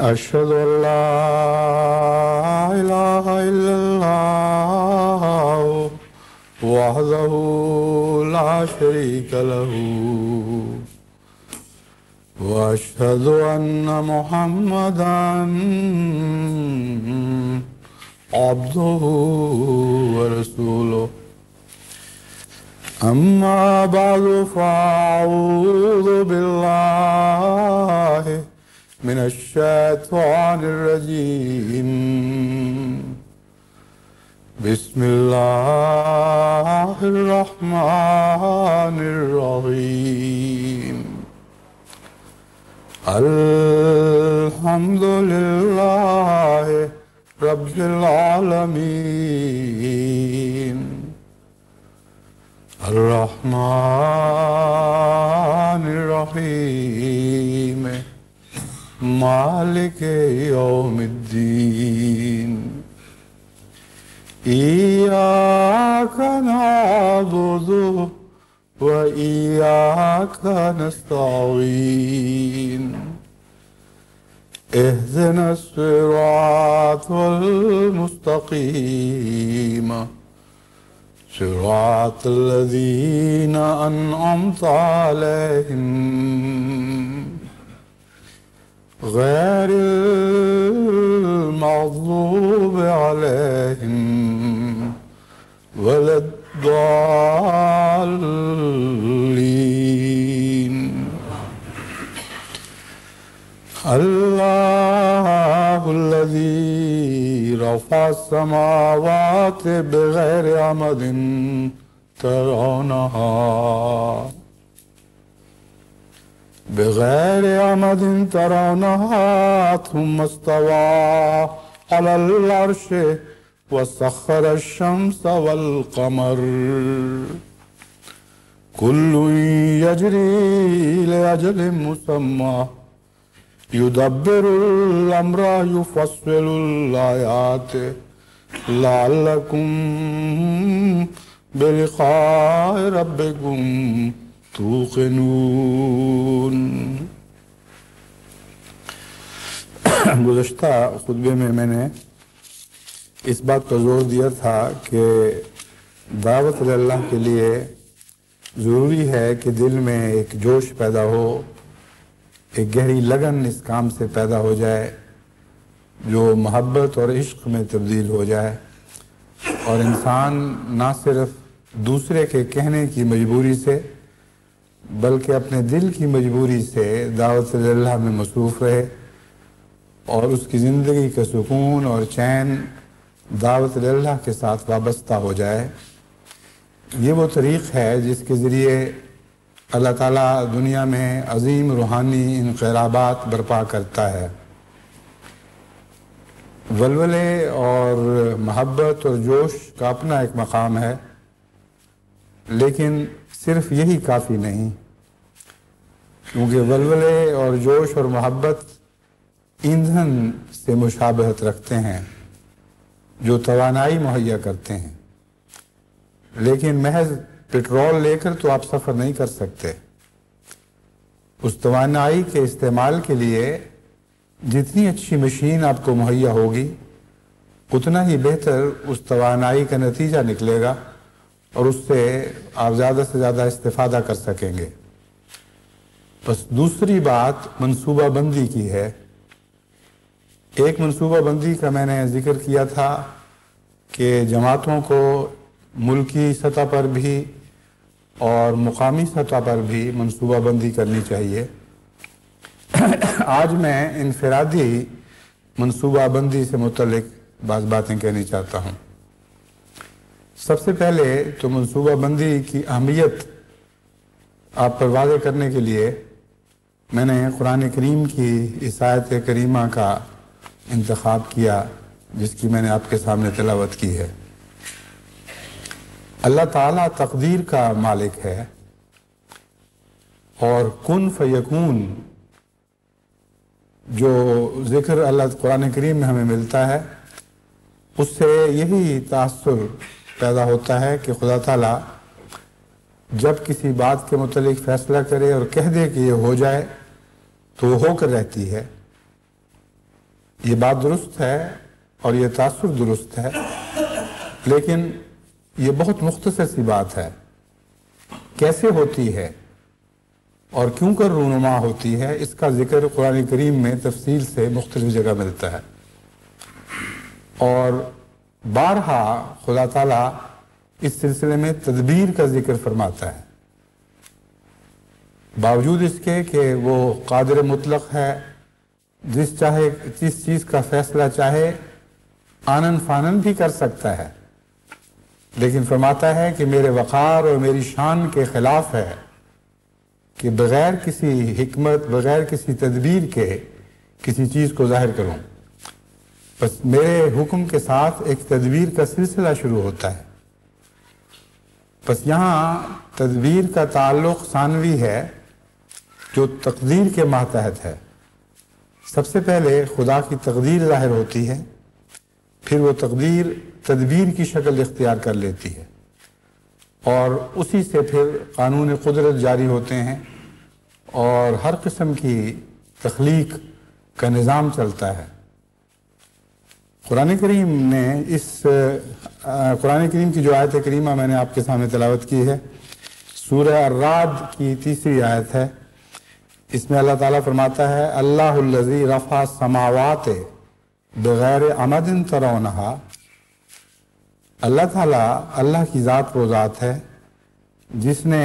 أشهد أن لا إله إلا الله وحده لا شريك له وأشهد أن محمدا عبده ورسوله أما بعد فأعوذ بالله من الشيطان الرجيم بسم الله الرحمن الرحيم الحمد لله رب العالمين الرحمن الرحيم مالك يوم الدين إياك نعبد وإياك نستعين اهدنا الصراط المستقيم صراط الذين أنعمت عليهم غير المغضوب عليهم ولا الضالين الله الذي رفع السماوات بغير عمد ترونها ثم استوى على العرش وسخر الشمس والقمر كل يجري لأجل مسمى يدبر الأمر يفصل الآيات لعلكم بلقاء ربكم توقنون۔ گزشتہ خطبے میں نے اس بات پر زور دیا تھا کہ دعوت اللہ کے لیے ضروری ہے کہ دل میں ایک جوش پیدا ہو، ایک گہری لگن اس کام سے پیدا ہو جائے جو محبت اور عشق میں تبدیل ہو جائے، اور انسان نہ صرف دوسرے کے کہنے کی مجبوری سے بلکہ اپنے دل کی مجبوری سے دعوت اللہ میں مصروف رہے، اور اس کی زندگی کا سکون اور چین دعوت اللہ کے ساتھ وابستہ ہو جائے۔ یہ وہ طریق ہے جس کے ذریعے اللہ تعالیٰ دنیا میں عظیم روحانی انقلابات برپا کرتا ہے۔ ولولے اور محبت اور جوش کا اپنا ایک مقام ہے، لیکن صرف یہی کافی نہیں، کیونکہ ولولے اور جوش اور محبت ایندھن سے مشابہت رکھتے ہیں جو توانائی مہیا کرتے ہیں، لیکن محض پٹرول لے کر تو آپ سفر نہیں کر سکتے۔ اس توانائی کے استعمال کے لیے جتنی اچھی مشین آپ کو مہیا ہوگی اتنا ہی بہتر اس توانائی کا نتیجہ نکلے گا اور اس سے آپ زیادہ سے زیادہ استفادہ کر سکیں گے۔ بس دوسری بات منصوبہ بندی کی ہے۔ ایک منصوبہ بندی کا میں نے ذکر کیا تھا کہ جماعتوں کو ملکی سطح پر بھی اور مقامی سطح پر بھی منصوبہ بندی کرنی چاہیے۔ آج میں انفرادی منصوبہ بندی سے متعلق بعض باتیں کہنی چاہتا ہوں۔ سب سے پہلے تو منصوبہ بندی کی اہمیت آپ پر واضح کرنے کے لیے میں نے قرآن کریم کی اس آیت کریمہ کا انتخاب کیا جس کی میں نے آپ کے سامنے تلاوت کی ہے۔ اللہ تعالیٰ تقدیر کا مالک ہے اور کن فیکون جو ذکر اللہ قرآن کریم میں ہمیں ملتا ہے اس سے یہی تاثر پیدا ہوتا ہے کہ خدا تعالیٰ جب کسی بات کے متعلق فیصلہ کرے اور کہہ دے کہ یہ ہو جائے تو وہ ہو کر رہتی ہے، یہ بات درست ہے اور یہ تاثر درست ہے، لیکن یہ بہت مختصر سی بات ہے۔ کیسے ہوتی ہے اور کیوں کر رونما ہوتی ہے، اس کا ذکر قرآن کریم میں تفصیل سے مختلف جگہ ملتا ہے، اور بارہا خدا تعالیٰ اس سلسلے میں تدبیر کا ذکر فرماتا ہے، باوجود اس کے کہ وہ قادر مطلق ہے، جس چیز کا فیصلہ چاہے آنن فانن بھی کر سکتا ہے، لیکن فرماتا ہے کہ میرے وقار اور میری شان کے خلاف ہے کہ بغیر کسی حکمت، بغیر کسی تدبیر کے کسی چیز کو ظاہر کروں۔ بس میرے حکم کے ساتھ ایک تدبیر کا سلسلہ شروع ہوتا ہے۔ بس یہاں تدبیر کا تعلق ثانوی ہے جو تقدیر کے ماتحت ہے۔ سب سے پہلے خدا کی تقدیر ظاہر ہوتی ہے، پھر وہ تقدیر تدبیر کی شکل اختیار کر لیتی ہے، اور اسی سے پھر قانون قدرت جاری ہوتے ہیں اور ہر قسم کی تخلیق کا نظام چلتا ہے۔ قرآن کریم نے قرآن کریم کی جو آیت کریمہ میں نے آپ کے سامنے تلاوت کی ہے، سورہ الرعد کی 3 آیت ہے۔ اس میں اللہ تعالیٰ فرماتا ہے اللہ الذی رفع السماوات بغیر عمد ترونہا، اللہ تعالیٰ، اللہ کی ذات وہ ذات ہے جس نے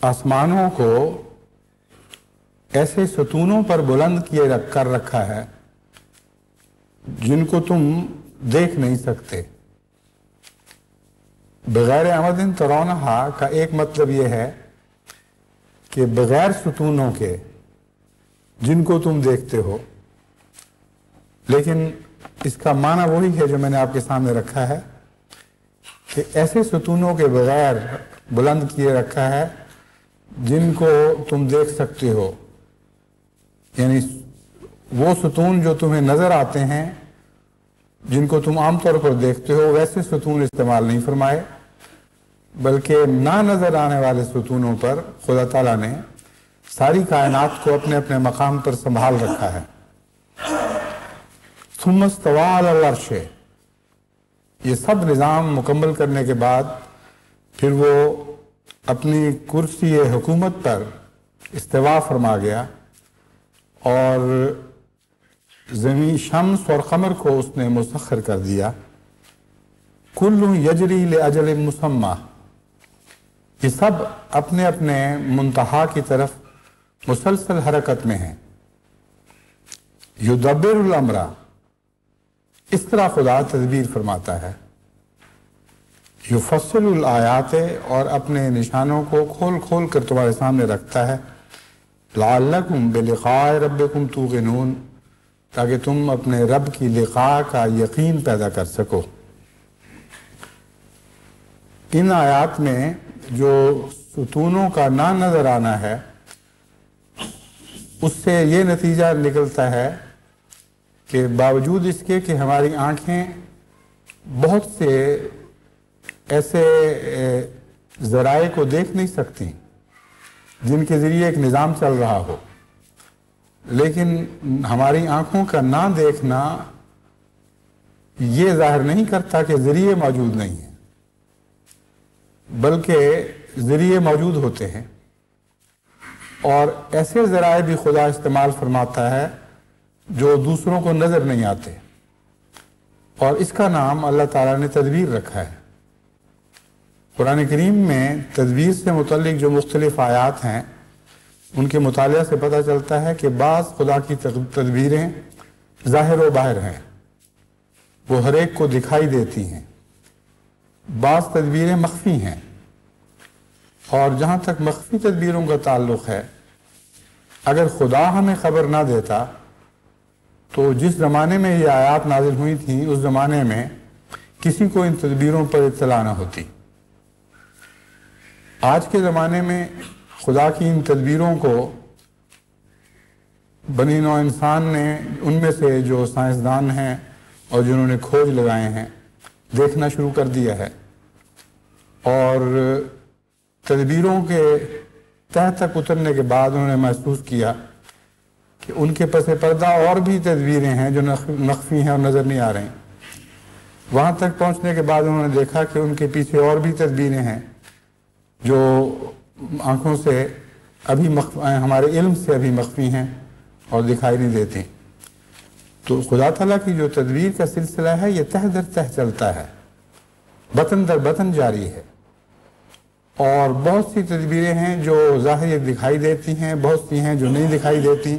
آسمانوں کو ایسے ستونوں پر بلند کر رکھا ہے جن کو تم دیکھ نہیں سکتے۔ بغیر عمد ترونہا کا ایک مطلب یہ ہے کہ بغیر ستونوں کے جن کو تم دیکھتے ہو، لیکن اس کا معنی وہی ہے جو میں نے آپ کے سامنے رکھا ہے کہ ایسے ستونوں کے بغیر بلند کیے رکھا ہے جن کو تم دیکھ سکتے ہو، یعنی وہ ستون جو تمہیں نظر آتے ہیں، جن کو تم عام طور پر دیکھتے ہو، ویسے ستون استعمال نہیں فرمائے، بلکہ نہ نظر آنے والے ستونوں پر خدا تعالیٰ نے ساری کائنات کو اپنے اپنے مقام پر سنبھال رکھا ہے۔ ثم استوى علی العرش، یہ سب نظام مکمل کرنے کے بعد پھر وہ اپنی کرسی حکومت پر استوا فرما گیا، اور زمین، شمس اور قمر کو اس نے مسخر کر دیا۔ کل یجری لاجل مسمى، یہ سب اپنے اپنے منتہا کی طرف مسلسل حرکت میں ہیں۔ یدبر الامر، اس طرح خدا تدبیر فرماتا ہے۔ یفصل الآیات، اور اپنے نشانوں کو کھول کھول کر تمہارے سامنے رکھتا ہے۔ لعلکم بلقاء ربکم توقنون، تاکہ تم اپنے رب کی لقاء کا یقین پیدا کر سکو۔ ان آیات میں جو ستونوں کا نہ نظر آنا ہے، اس سے یہ نتیجہ نکلتا ہے کہ باوجود اس کے کہ ہماری آنکھیں بہت سے ایسے ذرائع کو دیکھ نہیں سکتی جن کے ذریعے ایک نظام چل رہا ہو، لیکن ہماری آنکھوں کا نہ دیکھنا یہ ظاہر نہیں کرتا کہ ذریعے موجود نہیں ہیں، بلکہ ذریعے موجود ہوتے ہیں، اور ایسے ذرائع بھی خدا استعمال فرماتا ہے جو دوسروں کو نظر نہیں آتے، اور اس کا نام اللہ تعالیٰ نے تدبیر رکھا ہے۔ قرآن کریم میں تدبیر سے متعلق جو مختلف آیات ہیں، ان کے مطالعہ سے پتہ چلتا ہے کہ بعض خدا کی تدبیریں ظاہر و باہر ہیں، وہ ہر ایک کو دکھائی دیتی ہیں، بعض تدبیریں مخفی ہیں، اور جہاں تک مخفی تدبیروں کا تعلق ہے، اگر خدا ہمیں خبر نہ دیتا تو جس زمانے میں یہ آیات نازل ہوئی تھیں، اس زمانے میں کسی کو ان تدبیروں پر اطلاع نہ ہوتی۔ آج کے زمانے میں خدا کی ان تدبیروں کو بنی نوع انسان نے، ان میں سے جو سائنسدان ہیں اور جنہوں نے کھوج لگائے ہیں، دیکھنا شروع کر دیا ہے، اور تدبیروں کے تہ تک اترنے کے بعد انہوں نے محسوس کیا کہ ان کے پس پردہ اور بھی تدبیریں ہیں جو مخفی ہیں اور نظر نہیں آ رہی. وہاں تک پہنچنے کے بعد انہوں نے دیکھا کہ ان کے پیچھے اور بھی تدبیریں ہیں جو آنکھوں سے ابھی ہمارے علم سے ابھی مخفی ہیں اور دکھائی نہیں دیتی. تو خدا تعالیٰ کی جو تدبیر کا سلسلہ ہے یہ تہ در تہ چلتا ہے، بطن در بطن جاری ہے. اور بہت سی تدبیریں ہیں جو ظاہر دکھائی دیتی ہیں، بہت سی ہیں جو نہیں دکھائی دیتی.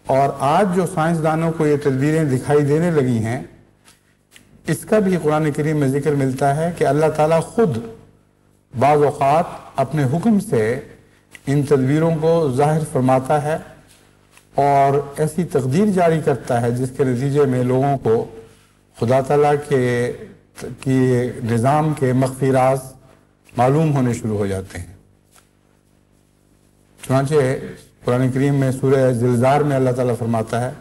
اور آج جو سائنسدانوں کو یہ تدبیریں دکھائی دینے لگی ہیں، اس کا بھی قرآن کریم میں ذکر ملتا ہے کہ اللہ تعالیٰ خود بعض اوقات اپنے حکم سے ان تدبیروں کو ظاہر فرماتا ہے اور ایسی تقدیر جاری کرتا ہے جس کے نتیجے میں لوگوں کو خدا تعالیٰ کی نظام کے مخفی راز معلوم ہونے شروع ہو جاتے ہیں. چنانچہ قرآن کریم میں سورہ زلزال میں اللہ تعالیٰ فرماتا ہے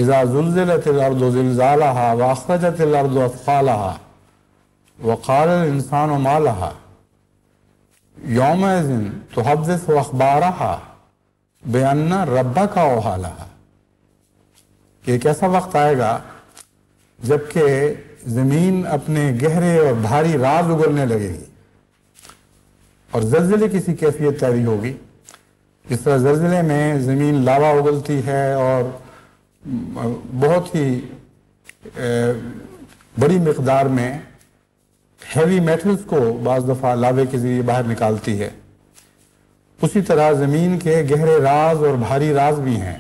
اذا زلزلت الارض زلزالها واخرجت الارض اثقالها وقال الانسان ما لها یومئذ تحدث اخبارها بان ربک اوحی لها. ایک ایسا وقت آئے گا جبکہ زمین اپنے گہرے اور بھاری راز اگلنے لگے گی اور زلزلے کسی کیفیت طاری ہوگی. جس طرح زلزلے میں زمین لاوا اگلتی ہے اور بہت ہی بڑی مقدار میں ہیوی میٹلز کو بعض دفعہ لاوے کے ذریعے باہر نکالتی ہے، اسی طرح زمین کے گہرے راز اور بھاری راز بھی ہیں.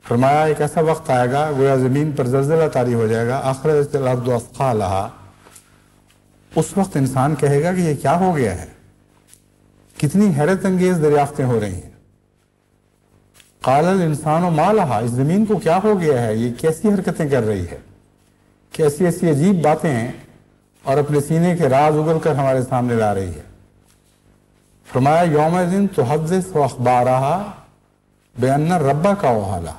فرمایا ایک ایسا وقت آئے گا گویا زمین پر زلزلہ طاری ہو جائے گا. اخرجت الارض اثقالها. اس وقت انسان کہے گا کہ یہ کیا ہو گیا ہے، کتنی حیرت انگیز دریافتیں ہو رہی ہیں. قال الانسان ما لها. اس زمین کو کیا ہو گیا ہے، یہ کیسی حرکتیں کر رہی ہے، کیسی ایسی عجیب باتیں ہیں اور اپنے سینے کے راز اگل کر ہمارے سامنے لا رہی ہے. فرمایا یومئذ تحدث اخبارها بان ربک اوحی لها.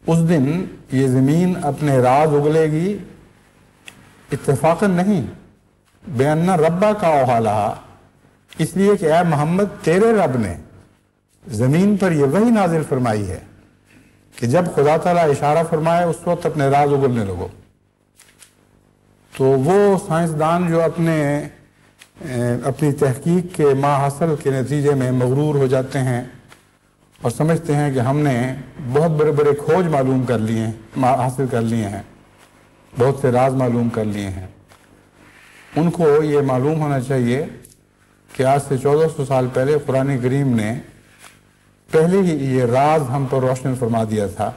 اس دن یہ زمین اپنے راز اگلے گی اتفاقاً نہیں، بان ربک اوحی لها، اس لیے کہ اے محمد تیرے رب نے زمین پر یہ وحی نازل فرمائی ہے کہ جب خدا تعالیٰ اشارہ فرمائے اس وقت اپنے راز اگلنے لگو. تو وہ سائنسدان جو اپنی تحقیق کے ما حاصل کے نتیجے میں مغرور ہو جاتے ہیں اور سمجھتے ہیں کہ ہم نے بہت بڑے بڑے کھوج معلوم کر لیے ہیں، حاصل کر لیے ہیں، بہت سے راز معلوم کر لیے ہیں، ان کو یہ معلوم ہونا چاہیے کہ آج سے 1400 سال پہلے قرآن کریم نے پہلے ہی یہ راز ہم پر روشن فرما دیا تھا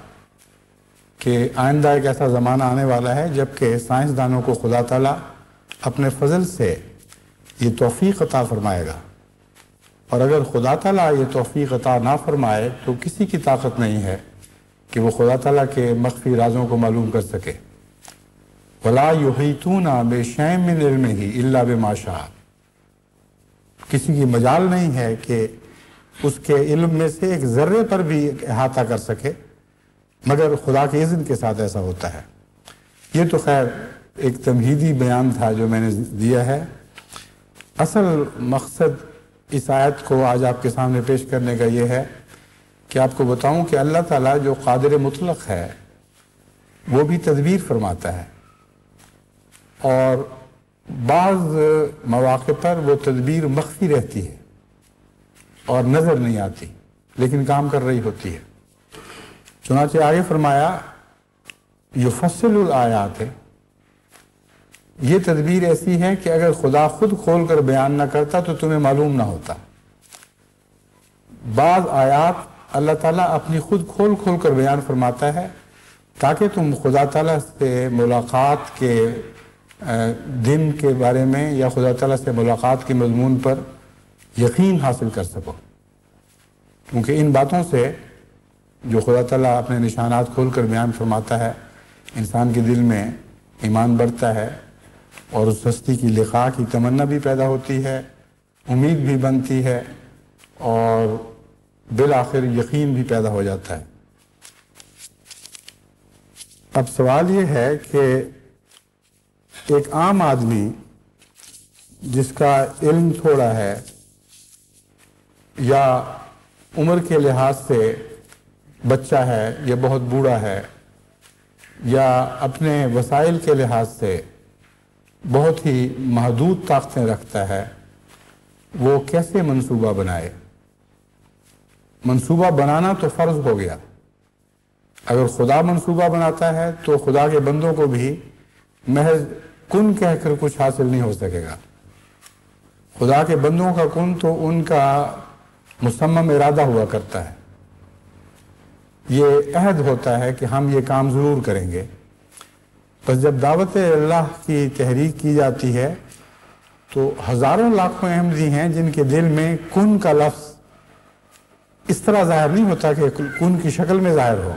کہ آئندہ ایک ایسا زمانہ آنے والا ہے جبکہ سائنسدانوں کو خدا تعالیٰ اپنے فضل سے یہ توفیق عطا فرمائے گا. اور اگر خدا تعالیٰ یہ توفیق عطا نہ فرمائے تو کسی کی طاقت نہیں ہے کہ وہ خدا تعالیٰ کے مخفی رازوں کو معلوم کر سکے. وَلَا يُحِيطُونَ بِشَيْءٍ مِّنْ عِلْمِهِ إِلَّا بِمَا شَاءَ. کسی کی مجال نہیں ہے کہ اس کے علم میں سے ایک ذرے پر بھی احاطہ کر سکے مگر خدا کے اذن کے ساتھ ایسا ہوتا ہے. یہ تو خیر ایک تمہیدی بیان تھا جو میں نے دیا ہے. اصل مقصد اس آیت کو آج آپ کے سامنے پیش کرنے کا یہ ہے کہ آپ کو بتاؤں کہ اللہ تعالیٰ جو قادر مطلق ہے وہ بھی تدبیر فرماتا ہے اور بعض مواقع پر وہ تدبیر مخفی رہتی ہے اور نظر نہیں آتی لیکن کام کر رہی ہوتی ہے. چنانچہ آگے فرمایا یفصل الآیات ہے. یہ تدبیر ایسی ہے کہ اگر خدا خود کھول کر بیان نہ کرتا تو تمہیں معلوم نہ ہوتا. بعض آیات اللہ تعالیٰ اپنی خود کھول کھول کر بیان فرماتا ہے تاکہ تم خدا تعالیٰ سے ملاقات کے دن کے بارے میں یا خدا تعالیٰ سے ملاقات کے مضمون پر یقین حاصل کر سکو. کیونکہ ان باتوں سے جو خدا تعالیٰ اپنے نشانات کھول کر بیان فرماتا ہے انسان کے دل میں ایمان بڑھتا ہے اور اس ہستی کی لقاء کی تمنا بھی پیدا ہوتی ہے، امید بھی بنتی ہے اور بالآخر یقین بھی پیدا ہو جاتا ہے. اب سوال یہ ہے کہ ایک عام آدمی جس کا علم تھوڑا ہے یا عمر کے لحاظ سے بچہ ہے یا بہت بوڑھا ہے یا اپنے وسائل کے لحاظ سے بہت ہی محدود طاقتیں رکھتا ہے، وہ کیسے منصوبہ بنائے؟ منصوبہ بنانا تو فرض ہو گیا۔ اگر خدا منصوبہ بناتا ہے تو خدا کے بندوں کو بھی محض کن کہہ کر کچھ حاصل نہیں ہو سکے گا۔ خدا کے بندوں کا کن تو ان کا مصمم ارادہ ہوا کرتا ہے، یہ عہد ہوتا ہے کہ ہم یہ کام ضرور کریں گے۔ بس جب دعوت اللہ کی تحریک کی جاتی ہے تو ہزاروں لاکھوں احمدی ہیں جن کے دل میں کن کا لفظ اس طرح ظاہر نہیں ہوتا کہ کن کی شکل میں ظاہر ہو،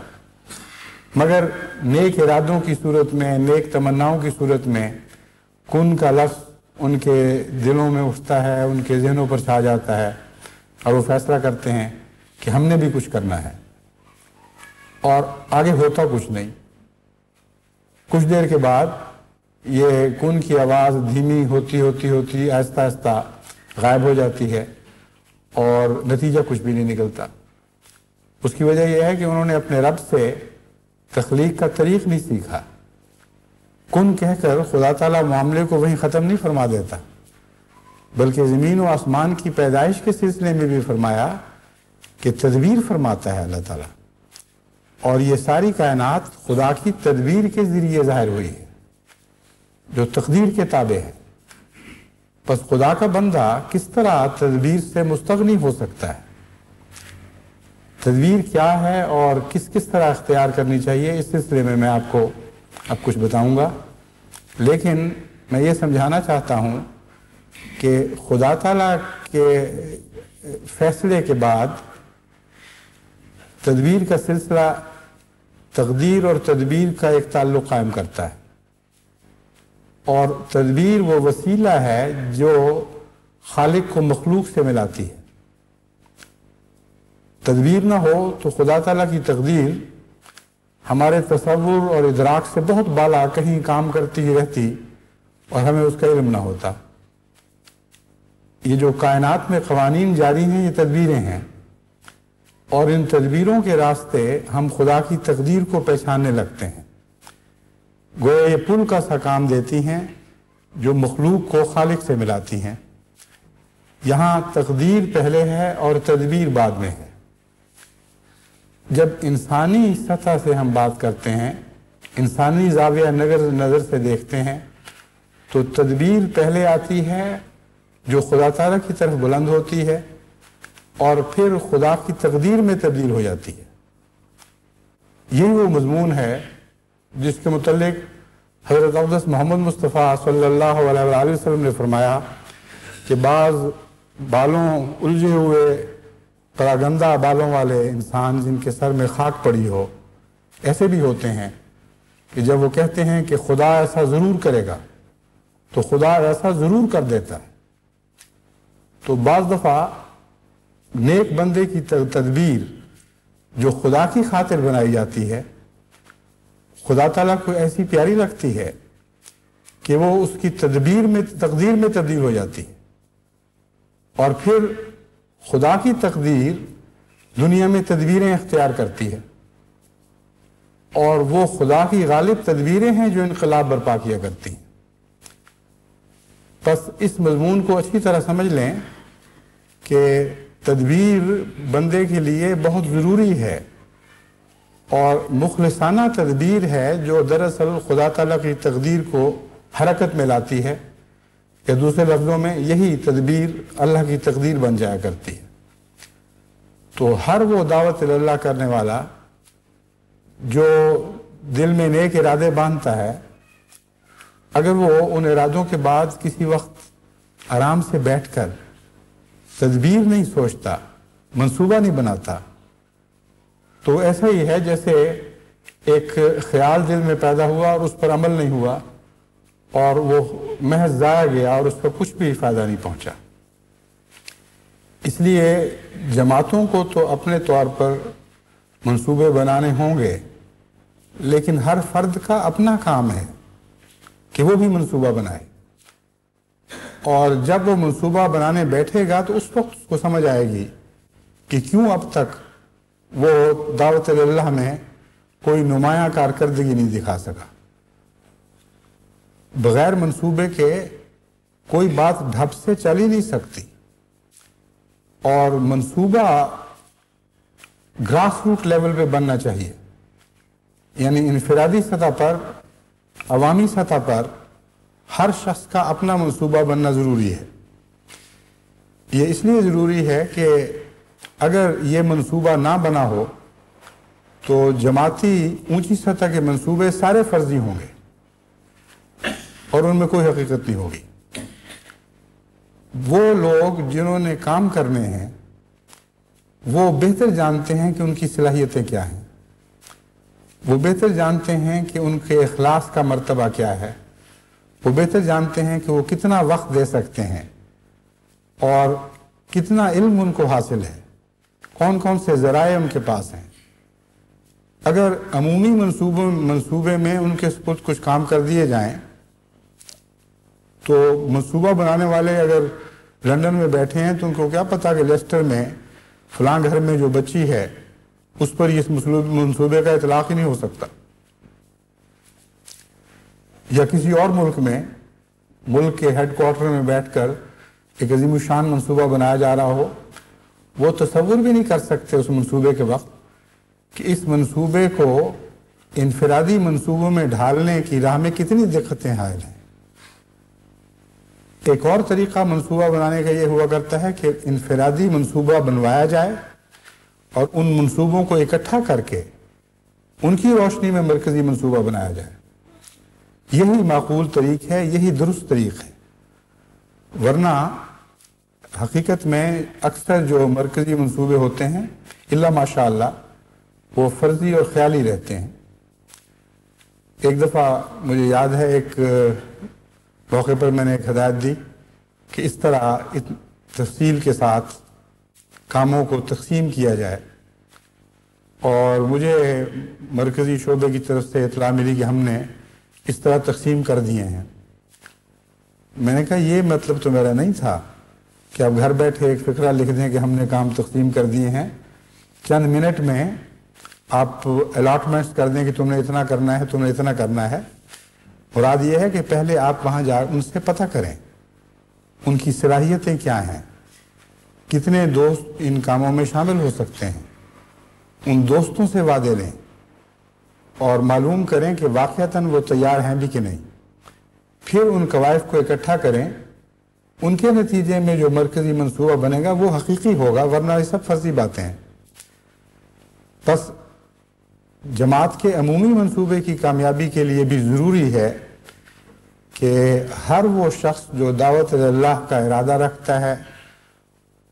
مگر نیک ارادوں کی صورت میں، نیک تمناؤں کی صورت میں کن کا لفظ ان کے دلوں میں اٹھتا ہے، ان کے ذہنوں پر چھا جاتا ہے، اور وہ فیصلہ کرتے ہیں کہ ہم نے بھی کچھ کرنا ہے، اور آگے ہوتا کچھ نہیں۔ کچھ دیر کے بعد یہ کن کی آواز دھیمی ہوتی آہستہ آہستہ غائب ہو جاتی ہے اور نتیجہ کچھ بھی نہیں نکلتا۔ اس کی وجہ یہ ہے کہ انہوں نے اپنے رب سے تخلیق کا طریق نہیں سیکھا۔ کن کہہ کر خدا تعالیٰ معاملے کو وہیں ختم نہیں فرما دیتا، بلکہ زمین و آسمان کی پیدائش کے سلسلے میں بھی فرمایا کہ تدبیر فرماتا ہے اللہ تعالیٰ، اور یہ ساری کائنات خدا کی تدبیر کے ذریعے ظاہر ہوئی ہے جو تقدیر کے تابع ہے۔ پس خدا کا بندہ کس طرح تدبیر سے مستغنی ہو سکتا ہے؟ تدبیر کیا ہے اور کس طرح اختیار کرنی چاہیے، اس سلسلے میں میں آپ کو اب کچھ بتاؤں گا، لیکن میں یہ سمجھانا چاہتا ہوں کہ خدا تعالیٰ کے فیصلے کے بعد تدبیر کا سلسلہ تقدیر اور تدبیر کا ایک تعلق قائم کرتا ہے، اور تدبیر وہ وسیلہ ہے جو خالق کو مخلوق سے ملاتی ہے۔ تدبیر نہ ہو تو خدا تعالیٰ کی تقدیر ہمارے تصور اور ادراک سے بہت بالا کہیں کام کرتی ہی رہتی اور ہمیں اس کا علم نہ ہوتا۔ یہ جو کائنات میں قوانین جاری ہیں یہ تدبیریں ہیں، اور ان تدبیروں کے راستے ہم خدا کی تقدیر کو پہچاننے لگتے ہیں۔ گویا یہ پل کا سا کام دیتی ہیں جو مخلوق کو خالق سے ملاتی ہیں۔ یہاں تقدیر پہلے ہے اور تدبیر بعد میں ہے۔ جب انسانی سطح سے ہم بات کرتے ہیں، انسانی زاویہ نظر سے دیکھتے ہیں، تو تدبیر پہلے آتی ہے جو خدا تعالیٰ کی طرف بلند ہوتی ہے اور پھر خدا کی تقدیر میں تبدیل ہو جاتی ہے۔ یہی وہ مضمون ہے جس کے متعلق حضرت اقدس محمد مصطفیٰ صلی اللہ علیہ وآلہ وسلم نے فرمایا کہ بعض بالوں الجھے ہوئے پراگندہ بالوں والے انسان جن کے سر میں خاک پڑی ہو، ایسے بھی ہوتے ہیں کہ جب وہ کہتے ہیں کہ خدا ایسا ضرور کرے گا تو خدا ایسا ضرور کر دیتا ہے۔ تو بعض دفعہ نیک بندے کی تدبیر جو خدا کی خاطر بنائی جاتی ہے، خدا تعالیٰ کو ایسی پیاری لگتی ہے کہ وہ اس کی تقدیر میں تبدیل ہو جاتی ہے، اور پھر خدا کی تقدیر دنیا میں تدبیریں اختیار کرتی ہے، اور وہ خدا کی غالب تدبیریں ہیں جو انقلاب برپا کیا کرتی ہیں۔ بس اس مضمون کو اچھی طرح سمجھ لیں کہ تدبیر بندے کے لیے بہت ضروری ہے، اور مخلصانہ تدبیر ہے جو دراصل خدا تعالیٰ کی تقدیر کو حرکت میں لاتی ہے، یا دوسرے لفظوں میں یہی تدبیر اللہ کی تقدیر بن جایا کرتی ہے۔ تو ہر وہ دعوت اللہ کرنے والا جو دل میں نیک ارادے باندھتا ہے، اگر وہ ان ارادوں کے بعد کسی وقت آرام سے بیٹھ کر تدبیر نہیں سوچتا، منصوبہ نہیں بناتا، تو ایسا ہی ہے جیسے ایک خیال دل میں پیدا ہوا اور اس پر عمل نہیں ہوا، اور وہ محض ضائع گیا اور اس پر کچھ بھی فائدہ نہیں پہنچا۔ اس لیے جماعتوں کو تو اپنے طور پر منصوبے بنانے ہوں گے، لیکن ہر فرد کا اپنا کام ہے کہ وہ بھی منصوبہ بنائے، اور جب وہ منصوبہ بنانے بیٹھے گا تو اس وقت اس کو سمجھ آئے گی کہ کیوں اب تک وہ دعوت اللہ میں کوئی نمایاں کارکردگی نہیں دکھا سکا۔ بغیر منصوبے کے کوئی بات ڈھب سے چل ہی نہیں سکتی، اور منصوبہ گراس روٹ لیول پہ بننا چاہیے، یعنی انفرادی سطح پر، عوامی سطح پر ہر شخص کا اپنا منصوبہ بننا ضروری ہے۔ یہ اس لیے ضروری ہے کہ اگر یہ منصوبہ نہ بنا ہو تو جماعتی اونچی سطح کے منصوبے سارے فرضی ہوں گے اور ان میں کوئی حقیقت نہیں ہوگی۔ وہ لوگ جنہوں نے کام کرنے ہیں وہ بہتر جانتے ہیں کہ ان کی صلاحیتیں کیا ہیں، وہ بہتر جانتے ہیں کہ ان کے اخلاص کا مرتبہ کیا ہے، وہ بہتر جانتے ہیں کہ وہ کتنا وقت دے سکتے ہیں اور کتنا علم ان کو حاصل ہے، کون کون سے ذرائع ان کے پاس ہیں۔ اگر عمومی منصوبے میں ان کے سپرد کچھ کام کر دیے جائیں تو منصوبہ بنانے والے اگر لندن میں بیٹھے ہیں تو ان کو کیا پتا کہ لیسٹر میں فلاں گھر میں جو بچی ہے اس پر اس منصوبے کا اطلاق ہی نہیں ہو سکتا، یا کسی اور ملک میں، ملک کے ہیڈ کوارٹر میں بیٹھ کر ایک عظیم الشان منصوبہ بنایا جا رہا ہو، وہ تصور بھی نہیں کر سکتے اس منصوبے کے وقت کہ اس منصوبے کو انفرادی منصوبوں میں ڈھالنے کی راہ میں کتنی دقتیں حائل ہیں۔ ایک اور طریقہ منصوبہ بنانے کا یہ ہوا کرتا ہے کہ انفرادی منصوبہ بنوایا جائے اور ان منصوبوں کو اکٹھا کر کے ان کی روشنی میں مرکزی منصوبہ بنایا جائے۔ یہی معقول طریق ہے، یہی درست طریق ہے، ورنہ حقیقت میں اکثر جو مرکزی منصوبے ہوتے ہیں الا ماشاء اللہ وہ فرضی اور خیالی رہتے ہیں۔ ایک دفعہ مجھے یاد ہے ایک موقع پر میں نے ایک ہدایت دی کہ اس طرح تفصیل کے ساتھ کاموں کو تقسیم کیا جائے، اور مجھے مرکزی شعبے کی طرف سے اطلاع ملی کہ ہم نے اس طرح تقسیم کر دیے ہیں۔ میں نے کہا یہ مطلب تو میرا نہیں تھا کہ آپ گھر بیٹھے ایک فقرہ لکھ دیں کہ ہم نے کام تقسیم کر دیے ہیں، چند منٹ میں آپ الاٹمنٹس کر دیں کہ تم نے اتنا کرنا ہے، تم نے اتنا کرنا ہے۔ مراد یہ ہے کہ پہلے آپ وہاں جا ان سے پتہ کریں ان کی صلاحیتیں کیا ہیں، کتنے دوست ان کاموں میں شامل ہو سکتے ہیں، ان دوستوں سے وعدے لیں اور معلوم کریں کہ واقعتاً وہ تیار ہیں بھی کہ نہیں، پھر ان قوائف کو اکٹھا کریں، ان کے نتیجے میں جو مرکزی منصوبہ بنے گا وہ حقیقی ہوگا، ورنہ یہ سب فرضی باتیں ہیں۔ بس جماعت کے عمومی منصوبے کی کامیابی کے لیے بھی ضروری ہے کہ ہر وہ شخص جو دعوت اللہ کا ارادہ رکھتا ہے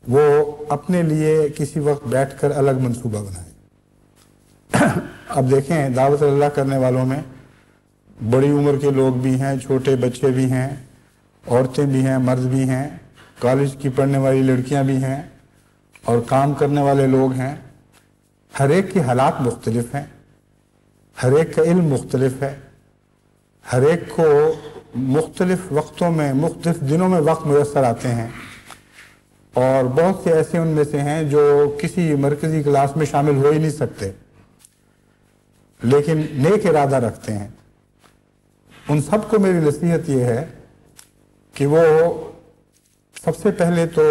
وہ اپنے لیے کسی وقت بیٹھ کر الگ منصوبہ بنائے۔ اب دیکھیں دعوت اللہ کرنے والوں میں بڑی عمر کے لوگ بھی ہیں، چھوٹے بچے بھی ہیں، عورتیں بھی ہیں، مرد بھی ہیں، کالج کی پڑھنے والی لڑکیاں بھی ہیں اور کام کرنے والے لوگ ہیں۔ ہر ایک کے حالات مختلف ہیں، ہر ایک کا علم مختلف ہے، ہر ایک کو مختلف وقتوں میں مختلف دنوں میں وقت میسر آتے ہیں، اور بہت سے ایسے ان میں سے ہیں جو کسی مرکزی کلاس میں شامل ہو ہی نہیں سکتے لیکن نیک ارادہ رکھتے ہیں۔ ان سب کو میری نصیحت یہ ہے کہ وہ سب سے پہلے تو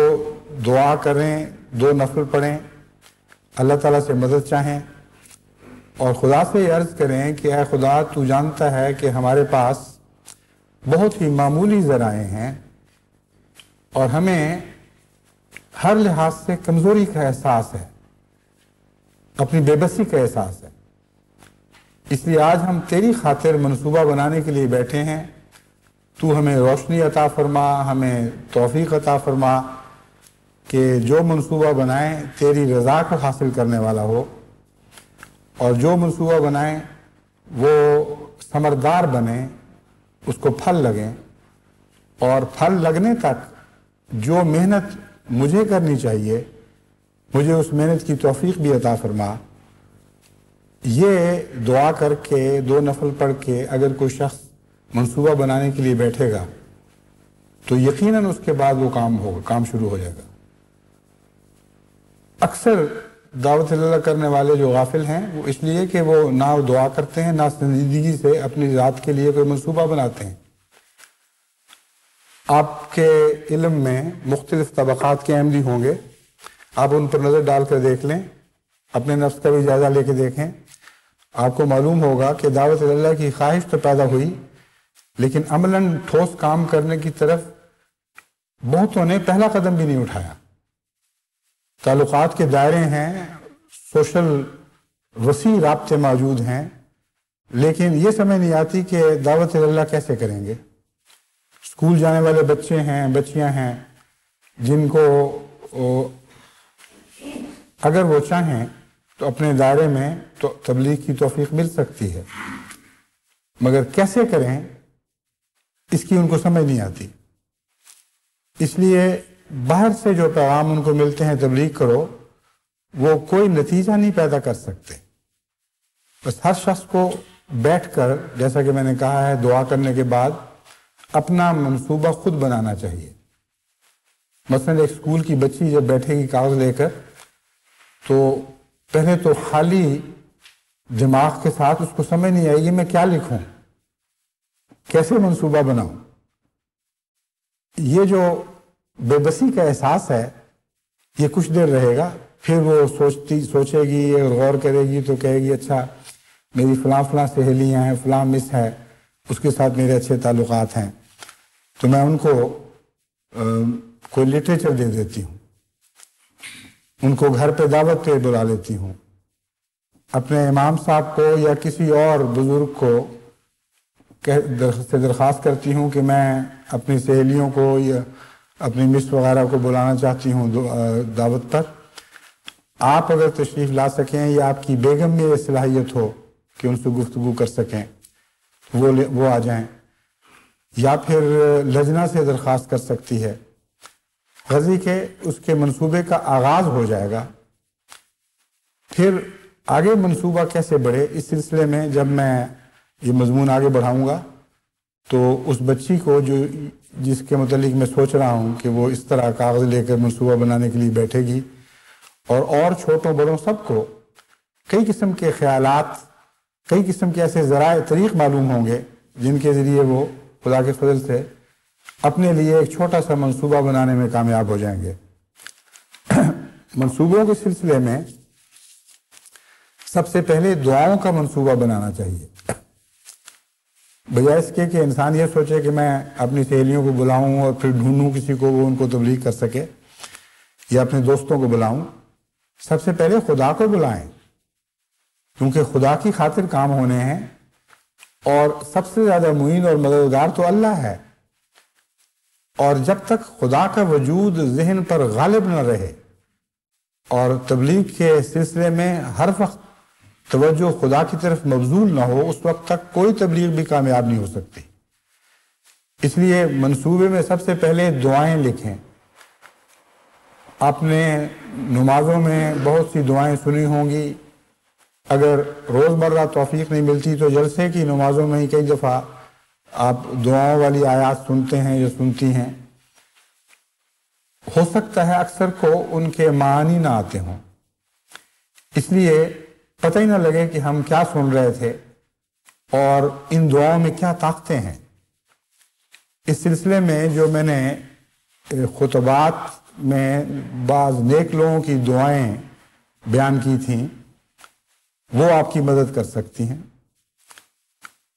دعا کریں، 2 نفل پڑھیں، اللہ تعالیٰ سے مدد چاہیں اور خدا سے یہ عرض کریں کہ اے خدا تو جانتا ہے کہ ہمارے پاس بہت ہی معمولی ذرائع ہیں اور ہمیں ہر لحاظ سے کمزوری کا احساس ہے، اپنی بے بسی کا احساس ہے، اس لیے آج ہم تیری خاطر منصوبہ بنانے کے لیے بیٹھے ہیں۔ تو ہمیں روشنی عطا فرما، ہمیں توفیق عطا فرما کہ جو منصوبہ بنائیں تیری رضا کو حاصل کرنے والا ہو، اور جو منصوبہ بنائیں وہ ثمردار بنے، اس کو پھل لگیں، اور پھل لگنے تک جو محنت مجھے کرنی چاہیے مجھے اس محنت کی توفیق بھی عطا فرما۔ یہ دعا کر کے 2 نفل پڑھ کے اگر کوئی شخص منصوبہ بنانے کے لیے بیٹھے گا تو یقیناً اس کے بعد وہ کام شروع ہو جائے گا۔ اکثر دعوت اللہ کرنے والے جو غافل ہیں وہ اس لیے کہ وہ نہ دعا کرتے ہیں، نہ زندگی سے اپنی ذات کے لیے کوئی منصوبہ بناتے ہیں۔ آپ کے علم میں مختلف طبقات کے احمدی ہوں گے، آپ ان پر نظر ڈال کر دیکھ لیں، اپنے نفس کا بھی جائزہ لے کے دیکھیں، آپ کو معلوم ہوگا کہ دعوت اللہ کی خواہش تو پیدا ہوئی، لیکن عملاً ٹھوس کام کرنے کی طرف بہتوں نے پہلا قدم بھی نہیں اٹھایا۔ تعلقات کے دائرے ہیں، سوشل وسیع رابطے موجود ہیں، لیکن یہ سمجھ نہیں آتی کہ دعوت اللہ کیسے کریں گے۔ اسکول جانے والے بچے ہیں، بچیاں ہیں، جن کو اگر وہ چاہیں تو اپنے دائرے میں تو تبلیغ کی توفیق مل سکتی ہے، مگر کیسے کریں اس کی ان کو سمجھ نہیں آتی۔ اس لیے باہر سے جو پیغام ان کو ملتے ہیں تبلیغ کرو، وہ کوئی نتیجہ نہیں پیدا کر سکتے۔ بس ہر شخص کو بیٹھ کر، جیسا کہ میں نے کہا ہے، دعا کرنے کے بعد اپنا منصوبہ خود بنانا چاہیے۔ مثلا ایک اسکول کی بچی جب بیٹھے گی کاغذ لے کر، تو پہلے تو خالی دماغ کے ساتھ اس کو سمجھ نہیں آئے گی میں کیا لکھوں، کیسے منصوبہ بناؤں۔ یہ جو بے بسی کا احساس ہے یہ کچھ دیر رہے گا، پھر وہ سوچے گی اور غور کرے گی تو کہے گی اچھا میری فلاں سہیلیاں ہیں، فلاں مس ہے، اس کے ساتھ میرے اچھے تعلقات ہیں، تو میں ان کو کوئی لٹریچر دے دیتی ہوں، ان کو گھر پہ دعوت پہ بلا لیتی ہوں، اپنے امام صاحب کو یا کسی اور بزرگ کو درخواست کرتی ہوں کہ میں اپنی سہیلیوں کو یا اپنی مس وغیرہ کو بلانا چاہتی ہوں دعوت پر، آپ اگر تشریف لا سکیں یا آپ کی بیگم میں یہ صلاحیت ہو کہ ان سے گفتگو کر سکیں وہ آ جائیں، یا پھر لجنہ سے درخواست کر سکتی ہے، غرضی کہ اس کے منصوبے کا آغاز ہو جائے گا۔ پھر آگے منصوبہ کیسے بڑھے، اس سلسلے میں جب میں یہ مضمون آگے بڑھاؤں گا تو اس بچی کو جس کے متعلق میں سوچ رہا ہوں کہ وہ اس طرح کاغذ لے کر منصوبہ بنانے کے لیے بیٹھے گی، اور چھوٹوں بڑوں سب کو کئی قسم کے خیالات، کئی قسم کے ایسے ذرائع طریق معلوم ہوں گے جن کے ذریعے وہ خدا کے فضل سے اپنے لیے ایک چھوٹا سا منصوبہ بنانے میں کامیاب ہو جائیں گے۔ منصوبوں کے سلسلے میں سب سے پہلے دعاؤں کا منصوبہ بنانا چاہیے، بجائے اس کے کہ انسان یہ سوچے کہ میں اپنی سہیلیوں کو بلاؤں اور پھر ڈھونڈوں کسی کو وہ ان کو تبلیغ کر سکے، یا اپنے دوستوں کو بلاؤں۔ سب سے پہلے خدا کو بلائیں، کیونکہ خدا کی خاطر کام ہونے ہیں، اور سب سے زیادہ معین اور مددگار تو اللہ ہے، اور جب تک خدا کا وجود ذہن پر غالب نہ رہے اور تبلیغ کے سلسلے میں ہر وقت توجہ خدا کی طرف مبذول نہ ہو، اس وقت تک کوئی تبلیغ بھی کامیاب نہیں ہو سکتی۔ اس لیے منصوبے میں سب سے پہلے دعائیں لکھیں۔ آپ نے نمازوں میں بہت سی دعائیں سنی ہوں گی، اگر روزمرہ توفیق نہیں ملتی تو جلسے کی نمازوں میں ہی کئی دفعہ آپ دعاؤں والی آیات سنتے ہیں یا سنتی ہیں۔ ہو سکتا ہے اکثر کو ان کے معنی نہ آتے ہوں، اس لیے پتہ ہی نہ لگے کہ ہم کیا سن رہے تھے اور ان دعاؤں میں کیا طاقتیں ہیں۔ اس سلسلے میں جو میں نے خطبات میں بعض نیک لوگوں کی دعائیں بیان کی تھیں، وہ آپ کی مدد کر سکتی ہیں۔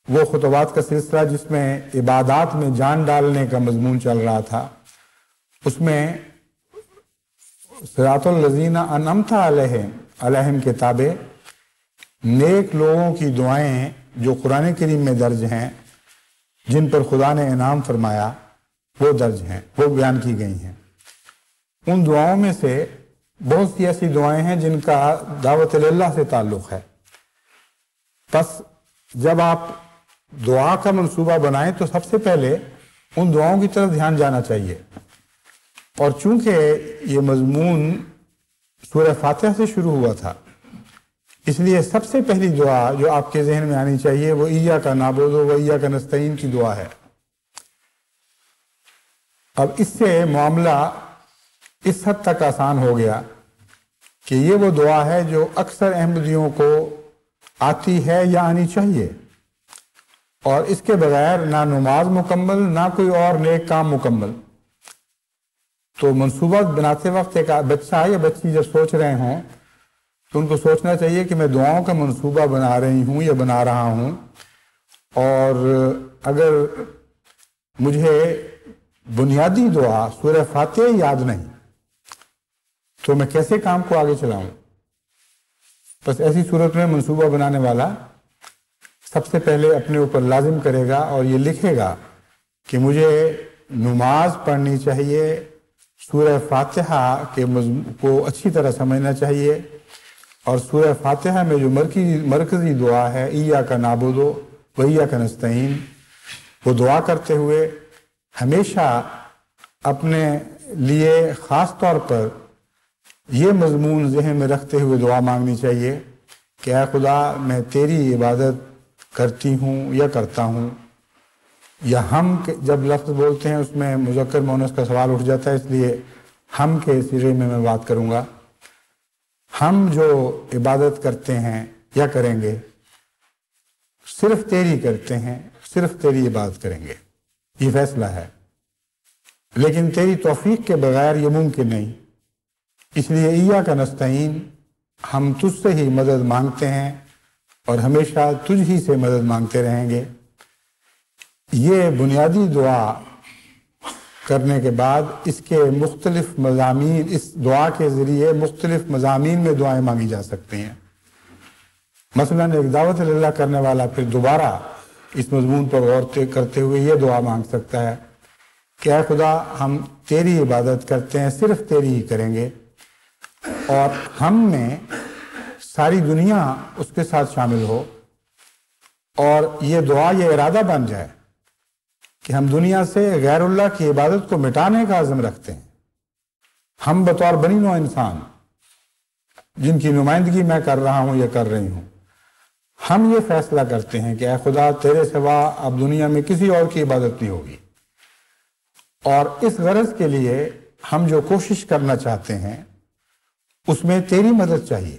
وہ خطبات کا سلسلہ جس میں عبادات میں جان ڈالنے کا مضمون چل رہا تھا، اس میں صراط الذین انعمت علیہم کے تابع نیک لوگوں کی دعائیں جو قرآن کریم میں درج ہیں، جن پر خدا نے انعام فرمایا، وہ درج ہیں، وہ بیان کی گئی ہیں۔ ان دعاؤں میں سے بہت سی ایسی دعائیں ہیں جن کا دعوت اللہ سے تعلق ہے۔ پس جب آپ دعا کا منصوبہ بنائیں تو سب سے پہلے ان دعاؤں کی طرف دھیان جانا چاہیے، اور چونکہ یہ مضمون سورہ فاتحہ سے شروع ہوا تھا، اس لیے سب سے پہلی دعا جو آپ کے ذہن میں آنی چاہیے وہ ایاک نعبد و ایاک نستعین کی دعا ہے۔ اب اس سے معاملہ اس حد تک آسان ہو گیا کہ یہ وہ دعا ہے جو اکثر احمدیوں کو آتی ہے یا آنی چاہیے، اور اس کے بغیر نہ نماز مکمل نہ کوئی اور نیک کام مکمل۔ تو منصوبہ بناتے وقت ایک بچہ یا بچی جب سوچ رہے ہوں تو ان کو سوچنا چاہیے کہ میں دعاؤں کا منصوبہ بنا رہی ہوں یا بنا رہا ہوں، اور اگر مجھے بنیادی دعا سورہ فاتحہ یاد نہیں تو میں کیسے کام کو آگے چلاؤں؟ بس ایسی صورت میں منصوبہ بنانے والا سب سے پہلے اپنے اوپر لازم کرے گا اور یہ لکھے گا کہ مجھے نماز پڑھنی چاہیے، سورہ فاتحہ کے کو اچھی طرح سمجھنا چاہیے، اور سورہ فاتحہ میں جو مرکزی دعا ہے ایاک نعبد و ایاک نستعین، وہ دعا کرتے ہوئے ہمیشہ اپنے لیے خاص طور پر یہ مضمون ذہن میں رکھتے ہوئے دعا مانگنی چاہیے کہ اے خدا میں تیری عبادت کرتی ہوں یا کرتا ہوں، یا ہم جب لفظ بولتے ہیں اس میں مذکر مؤنث کا سوال اٹھ جاتا ہے، اس لیے ہم کے صیغے میں بات کروں گا۔ ہم جو عبادت کرتے ہیں یا کریں گے صرف تیری کرتے ہیں، صرف تیری عبادت کریں گے، یہ فیصلہ ہے، لیکن تیری توفیق کے بغیر یہ ممکن نہیں۔ اس لیے ایاک نستعین، ہم تجھ سے ہی مدد مانگتے ہیں اور ہمیشہ تجھ ہی سے مدد مانگتے رہیں گے۔ یہ بنیادی دعا کرنے کے بعد اس کے مختلف مضامین، اس دعا کے ذریعے مختلف مضامین میں دعائیں مانگی جا سکتی ہیں۔ مثلاً ایک دعوت اللہ کرنے والا پھر دوبارہ اس مضمون پر غور کرتے ہوئے یہ دعا مانگ سکتا ہے کہ اے خدا ہم تیری عبادت کرتے ہیں، صرف تیری ہی کریں گے، اور ہم میں ساری دنیا اس کے ساتھ شامل ہو، اور یہ دعا یہ ارادہ بن جائے کہ ہم دنیا سے غیر اللہ کی عبادت کو مٹانے کا عزم رکھتے ہیں۔ ہم بطور بنی نوع انسان جن کی نمائندگی میں کر رہا ہوں یا کر رہی ہوں، ہم یہ فیصلہ کرتے ہیں کہ اے خدا تیرے سوا اب دنیا میں کسی اور کی عبادت نہیں ہوگی، اور اس غرض کے لیے ہم جو کوشش کرنا چاہتے ہیں اس میں تیری مدد چاہیے۔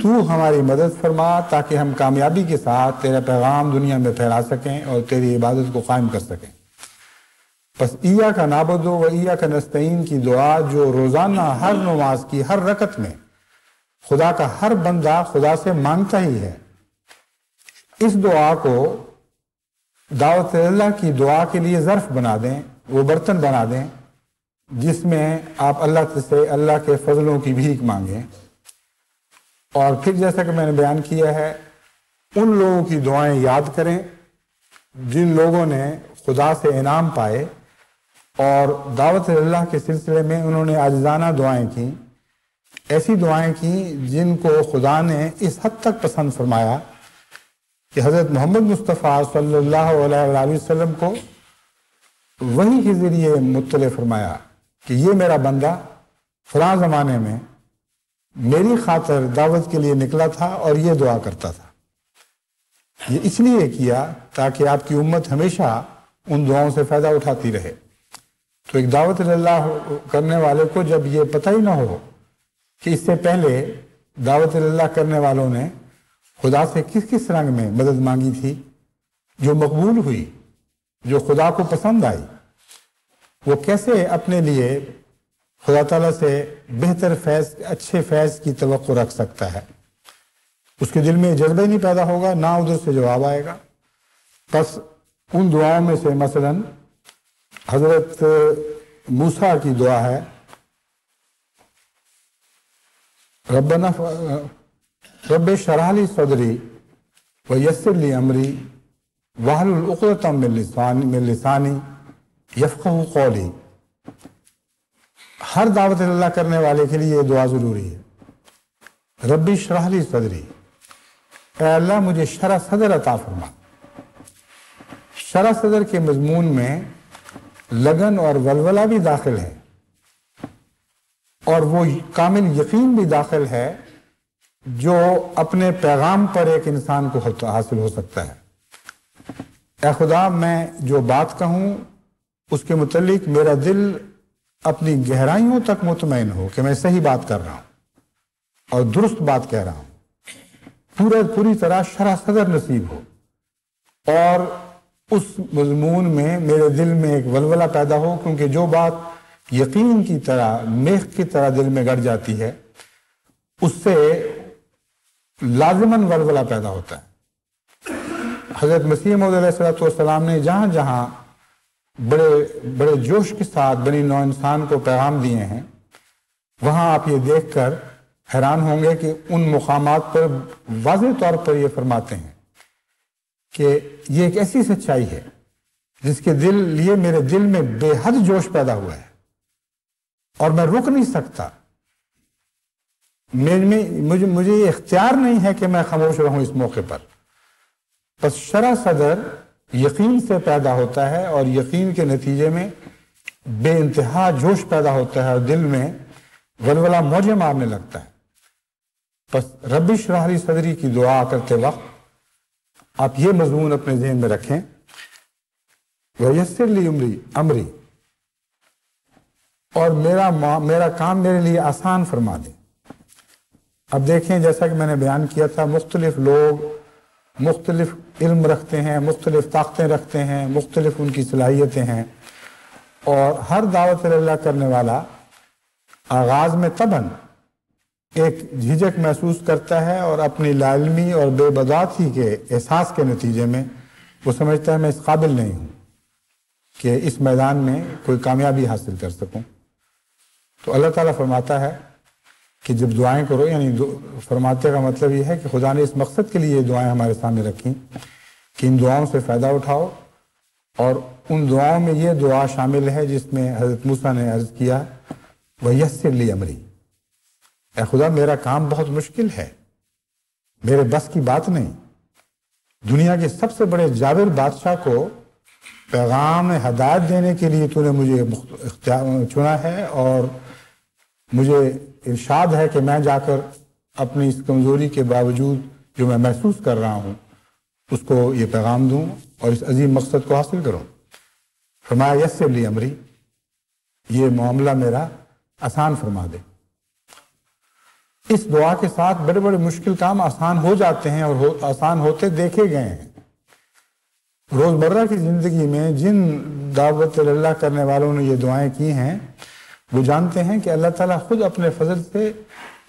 تو ہماری مدد فرما تاکہ ہم کامیابی کے ساتھ تیرا پیغام دنیا میں پھیلا سکیں اور تیری عبادت کو قائم کر سکیں۔ بس ایاک نعبد و ایاک نستعین کی دعا جو روزانہ ہر نماز کی ہر رکعت میں خدا کا ہر بندہ خدا سے مانگتا ہی ہے، اس دعا کو دعوت اللہ کی دعا کے لیے ظرف بنا دیں، وہ برتن بنا دیں جس میں آپ اللہ سے اللہ کے فضلوں کی بھیک مانگیں، اور پھر جیسا کہ میں نے بیان کیا ہے ان لوگوں کی دعائیں یاد کریں جن لوگوں نے خدا سے انعام پائے اور دعوت اللہ کے سلسلے میں انہوں نے عاجزانہ دعائیں کی، ایسی دعائیں کی جن کو خدا نے اس حد تک پسند فرمایا کہ حضرت محمد مصطفیٰ صلی اللہ علیہ وسلم کو وحی کے ذریعے مطلع فرمایا کہ یہ میرا بندہ فلاں زمانے میں میری خاطر دعوت کے لیے نکلا تھا اور یہ دعا کرتا تھا۔ یہ اس لیے کیا تاکہ آپ کی امت ہمیشہ ان دعاؤں سے فائدہ اٹھاتی رہے۔ تو ایک دعوت اللہ کرنے والے کو جب یہ پتہ ہی نہ ہو کہ اس سے پہلے دعوت اللہ کرنے والوں نے خدا سے کس کس رنگ میں مدد مانگی تھی جو مقبول ہوئی، جو خدا کو پسند آئی، وہ کیسے اپنے لیے خدا تعالیٰ سے بہتر فیض، اچھے فیض کی توقع رکھ سکتا ہے، اس کے دل میں جذبہ ہی نہیں پیدا ہوگا، نہ ادھر سے جواب آئے گا۔ بس ان دعاؤں میں سے مثلاً حضرت موسیٰ کی دعا ہے رب اشرح لی صدری ویسر لی امری واحلل عقدۃ من لسانی یفقہوا قولی۔ ہر دعوت اللہ کرنے والے کے لیے یہ دعا ضروری ہے۔ رب اشرح لی صدری، اے اللہ مجھے شرح صدر عطا فرما۔ شرح صدر کے مضمون میں لگن اور ولولہ بھی داخل ہے، اور وہ کامل یقین بھی داخل ہے جو اپنے پیغام پر ایک انسان کو حاصل ہو سکتا ہے۔ اے خدا میں جو بات کہوں اس کے متعلق میرا دل اپنی گہرائیوں تک مطمئن ہو کہ میں صحیح بات کر رہا ہوں اور درست بات کہہ رہا ہوں، پوری طرح شرح صدر نصیب ہو، اور اس مضمون میں میرے دل میں ایک ولولہ پیدا ہو، کیونکہ جو بات یقین کی طرح، میخ کی طرح دل میں گڑ جاتی ہے، اس سے لازماً ولولہ پیدا ہوتا ہے۔ حضرت مسیح موعود علیہ السلام نے جہاں جہاں بڑے جوش کے ساتھ بنی نوع انسان کو پیغام دیے ہیں، وہاں آپ یہ دیکھ کر حیران ہوں گے کہ ان مقامات پر واضح طور پر یہ فرماتے ہیں کہ یہ ایک ایسی سچائی ہے جس کے لیے میرے دل میں بے حد جوش پیدا ہوا ہے اور میں رک نہیں سکتا، مجھے یہ اختیار نہیں ہے کہ میں خاموش رہوں اس موقع پر۔ پس شرح صدر یقین سے پیدا ہوتا ہے، اور یقین کے نتیجے میں بے انتہا جوش پیدا ہوتا ہے اور دل میں ولولہ موجیں مارنے لگتا ہے۔ پس رب اشرح لی صدری کی دعا کرتے وقت آپ یہ مضمون اپنے ذہن میں رکھیں، وَيَسِّرْ لِي امری، اور میرا کام میرے لیے آسان فرما دے۔ اب دیکھیں، جیسا کہ میں نے بیان کیا تھا، مختلف لوگ مختلف علم رکھتے ہیں، مختلف طاقتیں رکھتے ہیں، مختلف ان کی صلاحیتیں ہیں، اور ہر دعوت اللہ کرنے والا آغاز میں طبعاً ایک جھجک محسوس کرتا ہے، اور اپنی لا علمی اور بے بدعتی کے احساس کے نتیجے میں وہ سمجھتا ہے میں اس قابل نہیں ہوں کہ اس میدان میں کوئی کامیابی حاصل کر سکوں۔ تو اللہ تعالیٰ فرماتا ہے کہ جب دعائیں کرو، یعنی فرماتے کا مطلب یہ ہے کہ خدا نے اس مقصد کے لیے یہ دعائیں ہمارے سامنے رکھیں کہ ان دعاؤں سے فائدہ اٹھاؤ، اور ان دعاؤں میں یہ دعا شامل ہے جس میں حضرت موسیٰ نے عرض کیا وَيَسِّرْ لِي امری، اے خدا میرا کام بہت مشکل ہے، میرے بس کی بات نہیں۔ دنیا کے سب سے بڑے جابر بادشاہ کو پیغام ہدایت دینے کے لیے تو نے مجھے چنا ہے، اور مجھے ارشاد ہے کہ میں جا کر اپنی اس کمزوری کے باوجود جو میں محسوس کر رہا ہوں اس کو یہ پیغام دوں اور اس عظیم مقصد کو حاصل کروں۔ فرمایا یسر لی امری، یہ معاملہ میرا آسان فرما دے۔ اس دعا کے ساتھ بڑے بڑے مشکل کام آسان ہو جاتے ہیں اور آسان ہوتے دیکھے گئے ہیں۔ روزمرہ کی زندگی میں جن دعوت اللہ کرنے والوں نے یہ دعائیں کی ہیں وہ جانتے ہیں کہ اللہ تعالیٰ خود اپنے فضل سے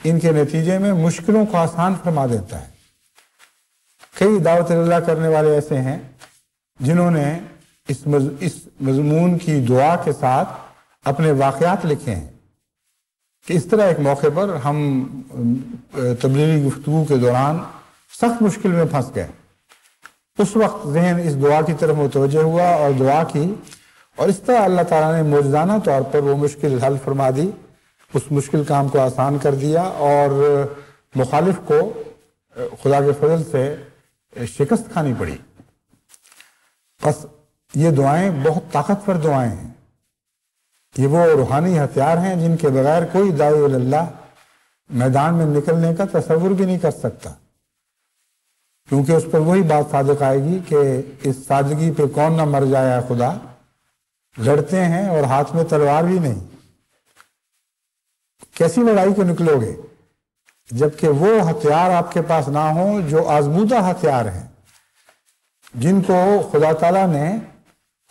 ان کے نتیجے میں مشکلوں کو آسان فرما دیتا ہے۔ کئی دعوت اللہ کرنے والے ایسے ہیں جنہوں نے اس مضمون کی دعا کے ساتھ اپنے واقعات لکھے ہیں کہ اس طرح ایک موقع پر ہم تبلیغی گفتگو کے دوران سخت مشکل میں پھنس گئے۔ اس وقت ذہن اس دعا کی طرف متوجہ ہوا اور دعا کی، اور اس طرح اللہ تعالیٰ نے موجزانہ طور پر وہ مشکل حل فرما دی، اس مشکل کام کو آسان کر دیا، اور مخالف کو خدا کے فضل سے شکست کھانی پڑی۔ بس یہ دعائیں بہت طاقتور دعائیں ہیں، یہ وہ روحانی ہتھیار ہیں جن کے بغیر کوئی داعی اللہ میدان میں نکلنے کا تصور بھی نہیں کر سکتا، کیونکہ اس پر وہی بات صادق آئے گی کہ اس سادگی پہ کون نہ مر جائے خدا، لڑتے ہیں اور ہاتھ میں تلوار بھی نہیں، کیسی لڑائی کو نکلو گے جبکہ وہ ہتھیار آپ کے پاس نہ ہوں جو آزمودہ ہتھیار ہیں، جن کو خدا تعالیٰ نے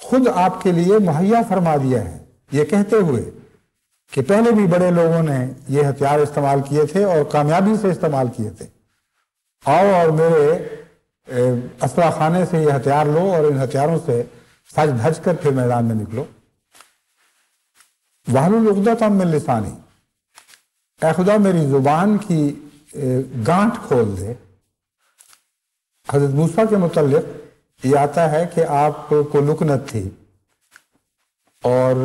خود آپ کے لیے مہیا فرما دیا ہے، یہ کہتے ہوئے کہ پہلے بھی بڑے لوگوں نے یہ ہتھیار استعمال کیے تھے اور کامیابی سے استعمال کیے تھے، آؤ اور میرے اسلحہ خانے سے یہ ہتھیار لو اور ان ہتھیاروں سے سج دھج کر پھر میدان میں نکلو۔ وَاحْلُلْ عُقْدَةً مِّن لِّسَانِی، اے خدا میری زبان کی گانٹھ کھول دے۔ حضرت موسیٰ کے متعلق یہ آتا ہے کہ آپ کو لکنت تھی، اور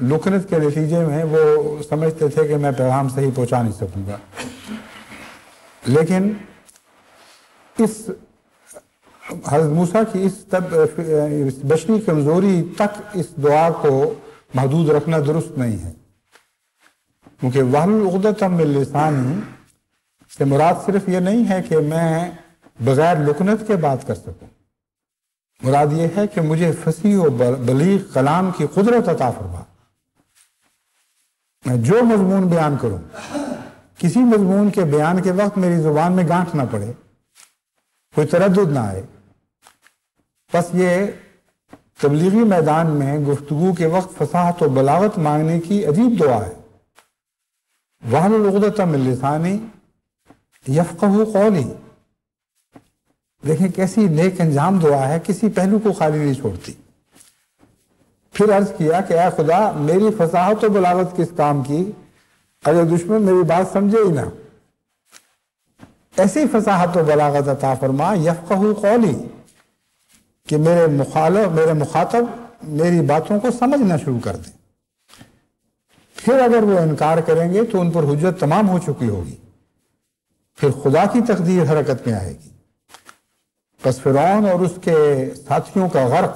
لکنت کے نتیجے میں وہ سمجھتے تھے کہ میں پیغام صحیح پہنچا نہیں سکوں گا، لیکن اس حضرت موسیٰ کی اس بشری کمزوری تک اس دعا کو محدود رکھنا درست نہیں ہے، کیونکہ وَاحْلُلْ عُقْدَةً مِّن لِّسَانِی سے مراد صرف یہ نہیں ہے کہ میں بغیر لکنت کے بات کر سکوں، مراد یہ ہے کہ مجھے فصیح و بلیغ کلام کی قدرت عطا فرما، میں جو مضمون بیان کروں کسی مضمون کے بیان کے وقت میری زبان میں گانٹھ نہ پڑے، کوئی تردد نہ آئے۔ بس یہ تبلیغی میدان میں گفتگو کے وقت فصاحت و بلاغت مانگنے کی عجیب دعا ہے۔ وَاحْلُلْ عُقْدَةً مِّن لِّسَانِي يَفْقَهُوا قَوْلِي۔ دیکھیں کیسی نیک انجام دعا ہے، کسی پہلو کو خالی نہیں چھوڑتی۔ پھر عرض کیا کہ اے خدا میری فصاحت و بلاغت کس کام کی اگر دشمن میری بات سمجھے ہی نہ۔ ایسی فصاحت و بلاغت عطا فرما یفقہوا قولی کہ میرے مخاطب میری باتوں کو سمجھنا شروع کر دیں۔ پھر اگر وہ انکار کریں گے تو ان پر حجت تمام ہو چکی ہوگی، پھر خدا کی تقدیر حرکت میں آئے گی۔ پس فرعون اور اس کے ساتھیوں کا غرق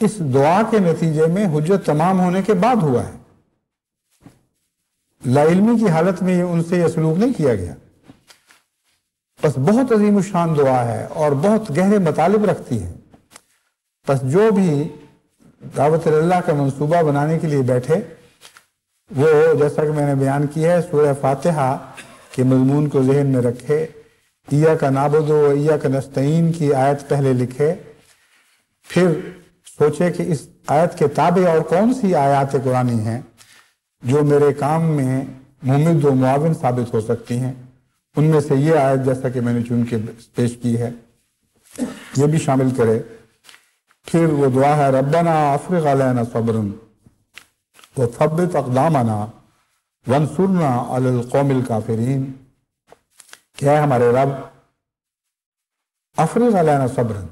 اس دعا کے نتیجے میں حجت تمام ہونے کے بعد ہوا ہے۔ لا علمی کی حالت میں ان سے یہ سلوک نہیں کیا گیا۔ بس بہت عظیم الشان دعا ہے اور بہت گہرے مطالب رکھتی ہے۔ بس جو بھی دعوت اللہ کا منصوبہ بنانے کے لیے بیٹھے وہ جیسا کہ میں نے بیان کیا ہے سورہ فاتحہ کے مضمون کو ذہن میں رکھے، ایاک نعبد و ایاک نستعین کی آیت پہلے لکھے، پھر سوچے کہ اس آیت کے تابع اور کون سی آیات قرآنی ہیں جو میرے کام میں ممد و معاون ثابت ہو سکتی ہیں۔ ان میں سے یہ آیت جیسا کہ میں نے چن کے پیش کی ہے یہ بھی شامل کرے۔ پھر وہ دعا ہے ربنا افرغ علینا صبرا وثبت اقدامنا وانصرنا علی القوم الکافرین، کہ ہے ہمارے رب افرغ علینا صبرا،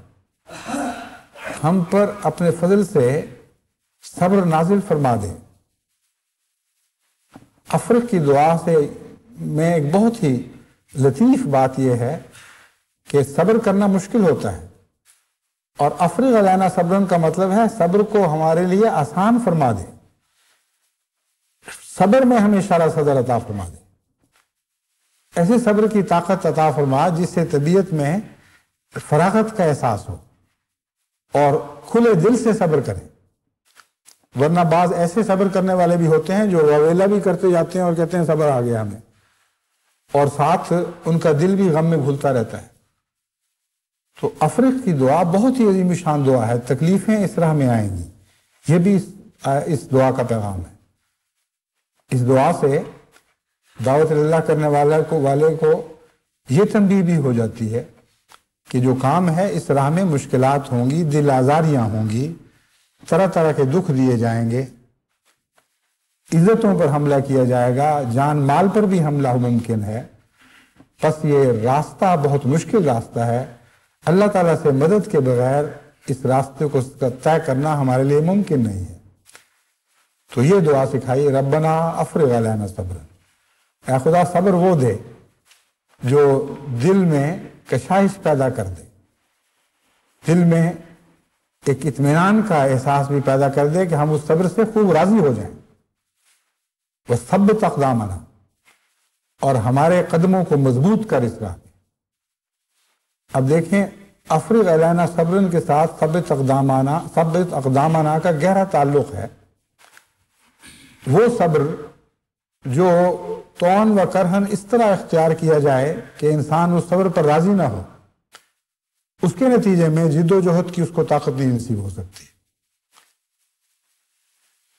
ہم پر اپنے فضل سے صبر نازل فرما دے۔ افرغ کی دعا سے میں ایک بہت ہی لطیف بات یہ ہے کہ صبر کرنا مشکل ہوتا ہے، اور افرغ علینا صبرن کا مطلب ہے صبر کو ہمارے لیے آسان فرما دے، صبر میں ہمیں شرح صدر عطا فرما دے، ایسے صبر کی طاقت عطا فرما جس سے طبیعت میں فراغت کا احساس ہو اور کھلے دل سے صبر کریں۔ ورنہ بعض ایسے صبر کرنے والے بھی ہوتے ہیں جو واویلا بھی کرتے جاتے ہیں اور کہتے ہیں صبر آ گیا ہمیں، اور ساتھ ان کا دل بھی غم میں گھلتا رہتا ہے۔ تو افرغ کی دعا بہت ہی عظیم شان دعا ہے، تکلیفیں اس راہ میں آئیں گی، یہ بھی اس دعا کا پیغام ہے۔ اس دعا سے دعوت اللہ کرنے والے کو یہ تنبیہ بھی ہو جاتی ہے کہ جو کام ہے اس راہ میں مشکلات ہوں گی، دل آزاریاں ہوں گی، طرح طرح کے دکھ دیے جائیں گے، عزتوں پر حملہ کیا جائے گا، جان مال پر بھی حملہ ممکن ہے۔ بس یہ راستہ بہت مشکل راستہ ہے، اللہ تعالیٰ سے مدد کے بغیر اس راستے کو طے کرنا ہمارے لیے ممکن نہیں ہے۔ تو یہ دعا سکھائی ربنا افرغ علینا صبرا، اے خدا صبر وہ دے جو دل میں کشائش پیدا کر دے، دل میں ایک اطمینان کا احساس بھی پیدا کر دے کہ ہم اس صبر سے خوب راضی ہو جائیں۔ وثبت اقدامنا، اور ہمارے قدموں کو مضبوط کر اس راہ میں۔ اب دیکھیں افرغ علینا صبرن کے ساتھ ثبت اقدامنا کا گہرا تعلق ہے۔ وہ صبر جو طعن و کرہن اس طرح اختیار کیا جائے کہ انسان اس صبر پر راضی نہ ہو، اس کے نتیجے میں جد و جہد کی اس کو طاقت نہیں نصیب ہو سکتی۔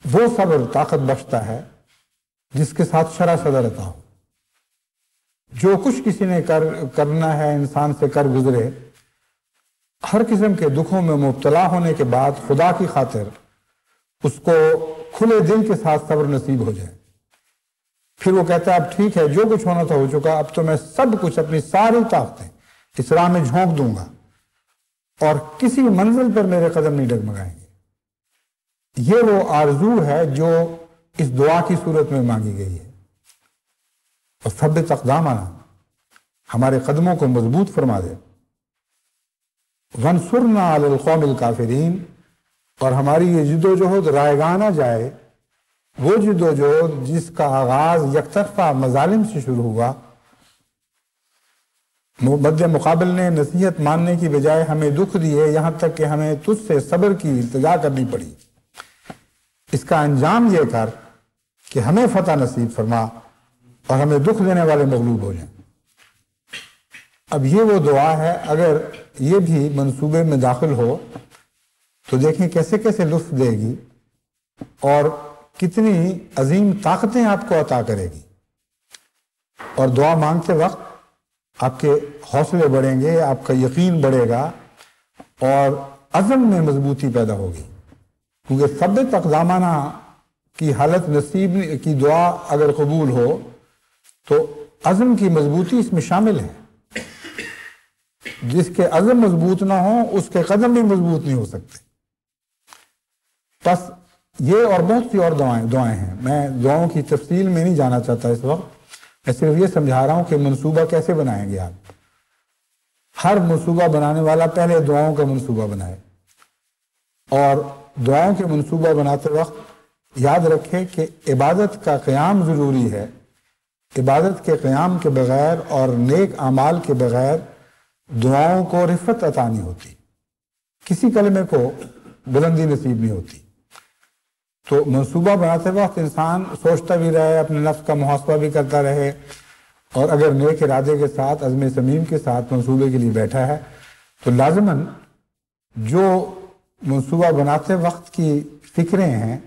وہ صبر طاقت بخشتا ہے جس کے ساتھ شرح صدر عطا ہو۔ جو کچھ کسی نے کرنا ہے انسان سے کر گزرے، ہر قسم کے دکھوں میں مبتلا ہونے کے بعد خدا کی خاطر اس کو کھلے دل کے ساتھ صبر نصیب ہو جائے، پھر وہ کہتا ہے اب ٹھیک ہے جو کچھ ہونا تھا ہو چکا، اب تو میں سب کچھ اپنی ساری طاقتیں اس راہ میں جھونک دوں گا اور کسی منزل پر میرے قدم نہیں ڈگمگائیں گے۔ یہ وہ آرزو ہے جو اس دعا کی صورت میں مانگی گئی ہے۔ اور ثبت اقدامنا، ہمارے قدموں کو مضبوط فرما دے۔ وانصرنا علی القوم الکافرین، اور ہماری یہ جد و جہد رائگاں نہ جائے، وہ جد و جہد جس کا آغاز یک طرفہ مظالم سے شروع ہوا، مد مقابل نے نصیحت ماننے کی بجائے ہمیں دکھ دیے، یہاں تک کہ ہمیں تجھ سے صبر کی التجا کرنی پڑی۔ اس کا انجام یہ کر کہ ہمیں فتح نصیب فرما اور ہمیں دکھ دینے والے مغلوب ہو جائیں۔ اب یہ وہ دعا ہے، اگر یہ بھی منصوبے میں داخل ہو تو دیکھیں کیسے کیسے لطف دے گی اور کتنی عظیم طاقتیں آپ کو عطا کرے گی۔ اور دعا مانگتے وقت آپ کے حوصلے بڑھیں گے، آپ کا یقین بڑھے گا اور عزم میں مضبوطی پیدا ہوگی، کیونکہ ثبت اقدامانہ کی حالت نصیب کی دعا اگر قبول ہو تو عزم کی مضبوطی اس میں شامل ہے۔ جس کے عزم مضبوط نہ ہو اس کے قدم بھی مضبوط نہیں ہو سکتے۔ بس یہ اور بہت سی اور دعائیں ہیں، میں دعاؤں کی تفصیل میں نہیں جانا چاہتا اس وقت، میں صرف یہ سمجھا رہا ہوں کہ منصوبہ کیسے بنائیں گے آپ۔ ہر منصوبہ بنانے والا پہلے دعاؤں کا منصوبہ بنائے، اور دعاؤں کے منصوبہ بناتے وقت یاد رکھے کہ عبادت کا قیام ضروری ہے۔ عبادت کے قیام کے بغیر اور نیک اعمال کے بغیر دعاؤں کو رفعت عطا نہیں ہوتی، کسی کلمے کو بلندی نصیب نہیں ہوتی۔ تو منصوبہ بناتے وقت انسان سوچتا بھی رہے، اپنے نفس کا محاسبہ بھی کرتا رہے، اور اگر نیک ارادے کے ساتھ عزم صمیم کے ساتھ منصوبے کے لیے بیٹھا ہے تو لازماً جو منصوبہ بناتے وقت کی فکریں ہیں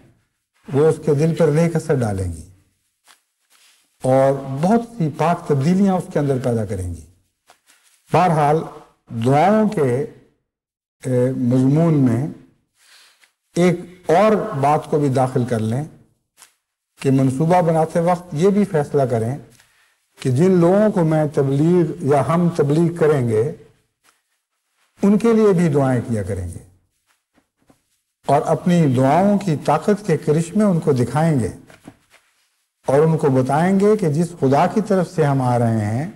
وہ اس کے دل پر نیک اثر ڈالیں گی اور بہت سی پاک تبدیلیاں اس کے اندر پیدا کریں گی۔ بہرحال دعاؤں کے مضمون میں ایک اور بات کو بھی داخل کر لیں کہ منصوبہ بناتے وقت یہ بھی فیصلہ کریں کہ جن لوگوں کو میں تبلیغ یا ہم تبلیغ کریں گے ان کے لیے بھی دعائیں کیا کریں گے، اور اپنی دعاؤں کی طاقت کے کرشمے ان کو دکھائیں گے اور ان کو بتائیں گے کہ جس خدا کی طرف سے ہم آ رہے ہیں،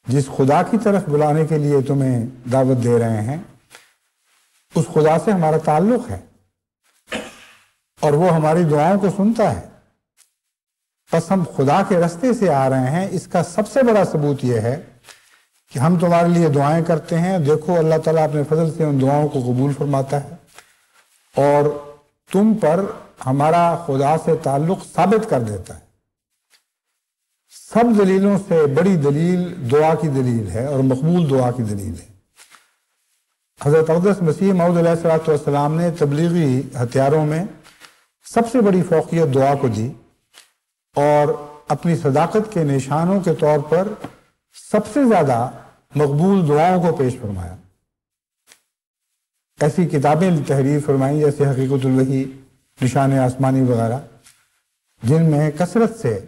جس خدا کی طرف بلانے کے لیے تمہیں دعوت دے رہے ہیں، اس خدا سے ہمارا تعلق ہے اور وہ ہماری دعاؤں کو سنتا ہے۔ بس ہم خدا کے راستے سے آ رہے ہیں، اس کا سب سے بڑا ثبوت یہ ہے کہ ہم تمہارے لیے دعائیں کرتے ہیں، دیکھو اللہ تعالیٰ اپنے فضل سے ان دعاؤں کو قبول فرماتا ہے اور تم پر ہمارا خدا سے تعلق ثابت کر دیتا ہے۔ سب دلیلوں سے بڑی دلیل دعا کی دلیل ہے اور مقبول دعا کی دلیل ہے۔ حضرت اقدس مسیح موعود علیہ السلام نے تبلیغی ہتھیاروں میں سب سے بڑی فوقیت دعا کو دی اور اپنی صداقت کے نشانوں کے طور پر سب سے زیادہ مقبول دعاؤں کو پیش فرمایا۔ ایسی کتابیں تحریر فرمائیں جیسے حقیقت الوحی، نشان آسمانی وغیرہ، جن میں کثرت سے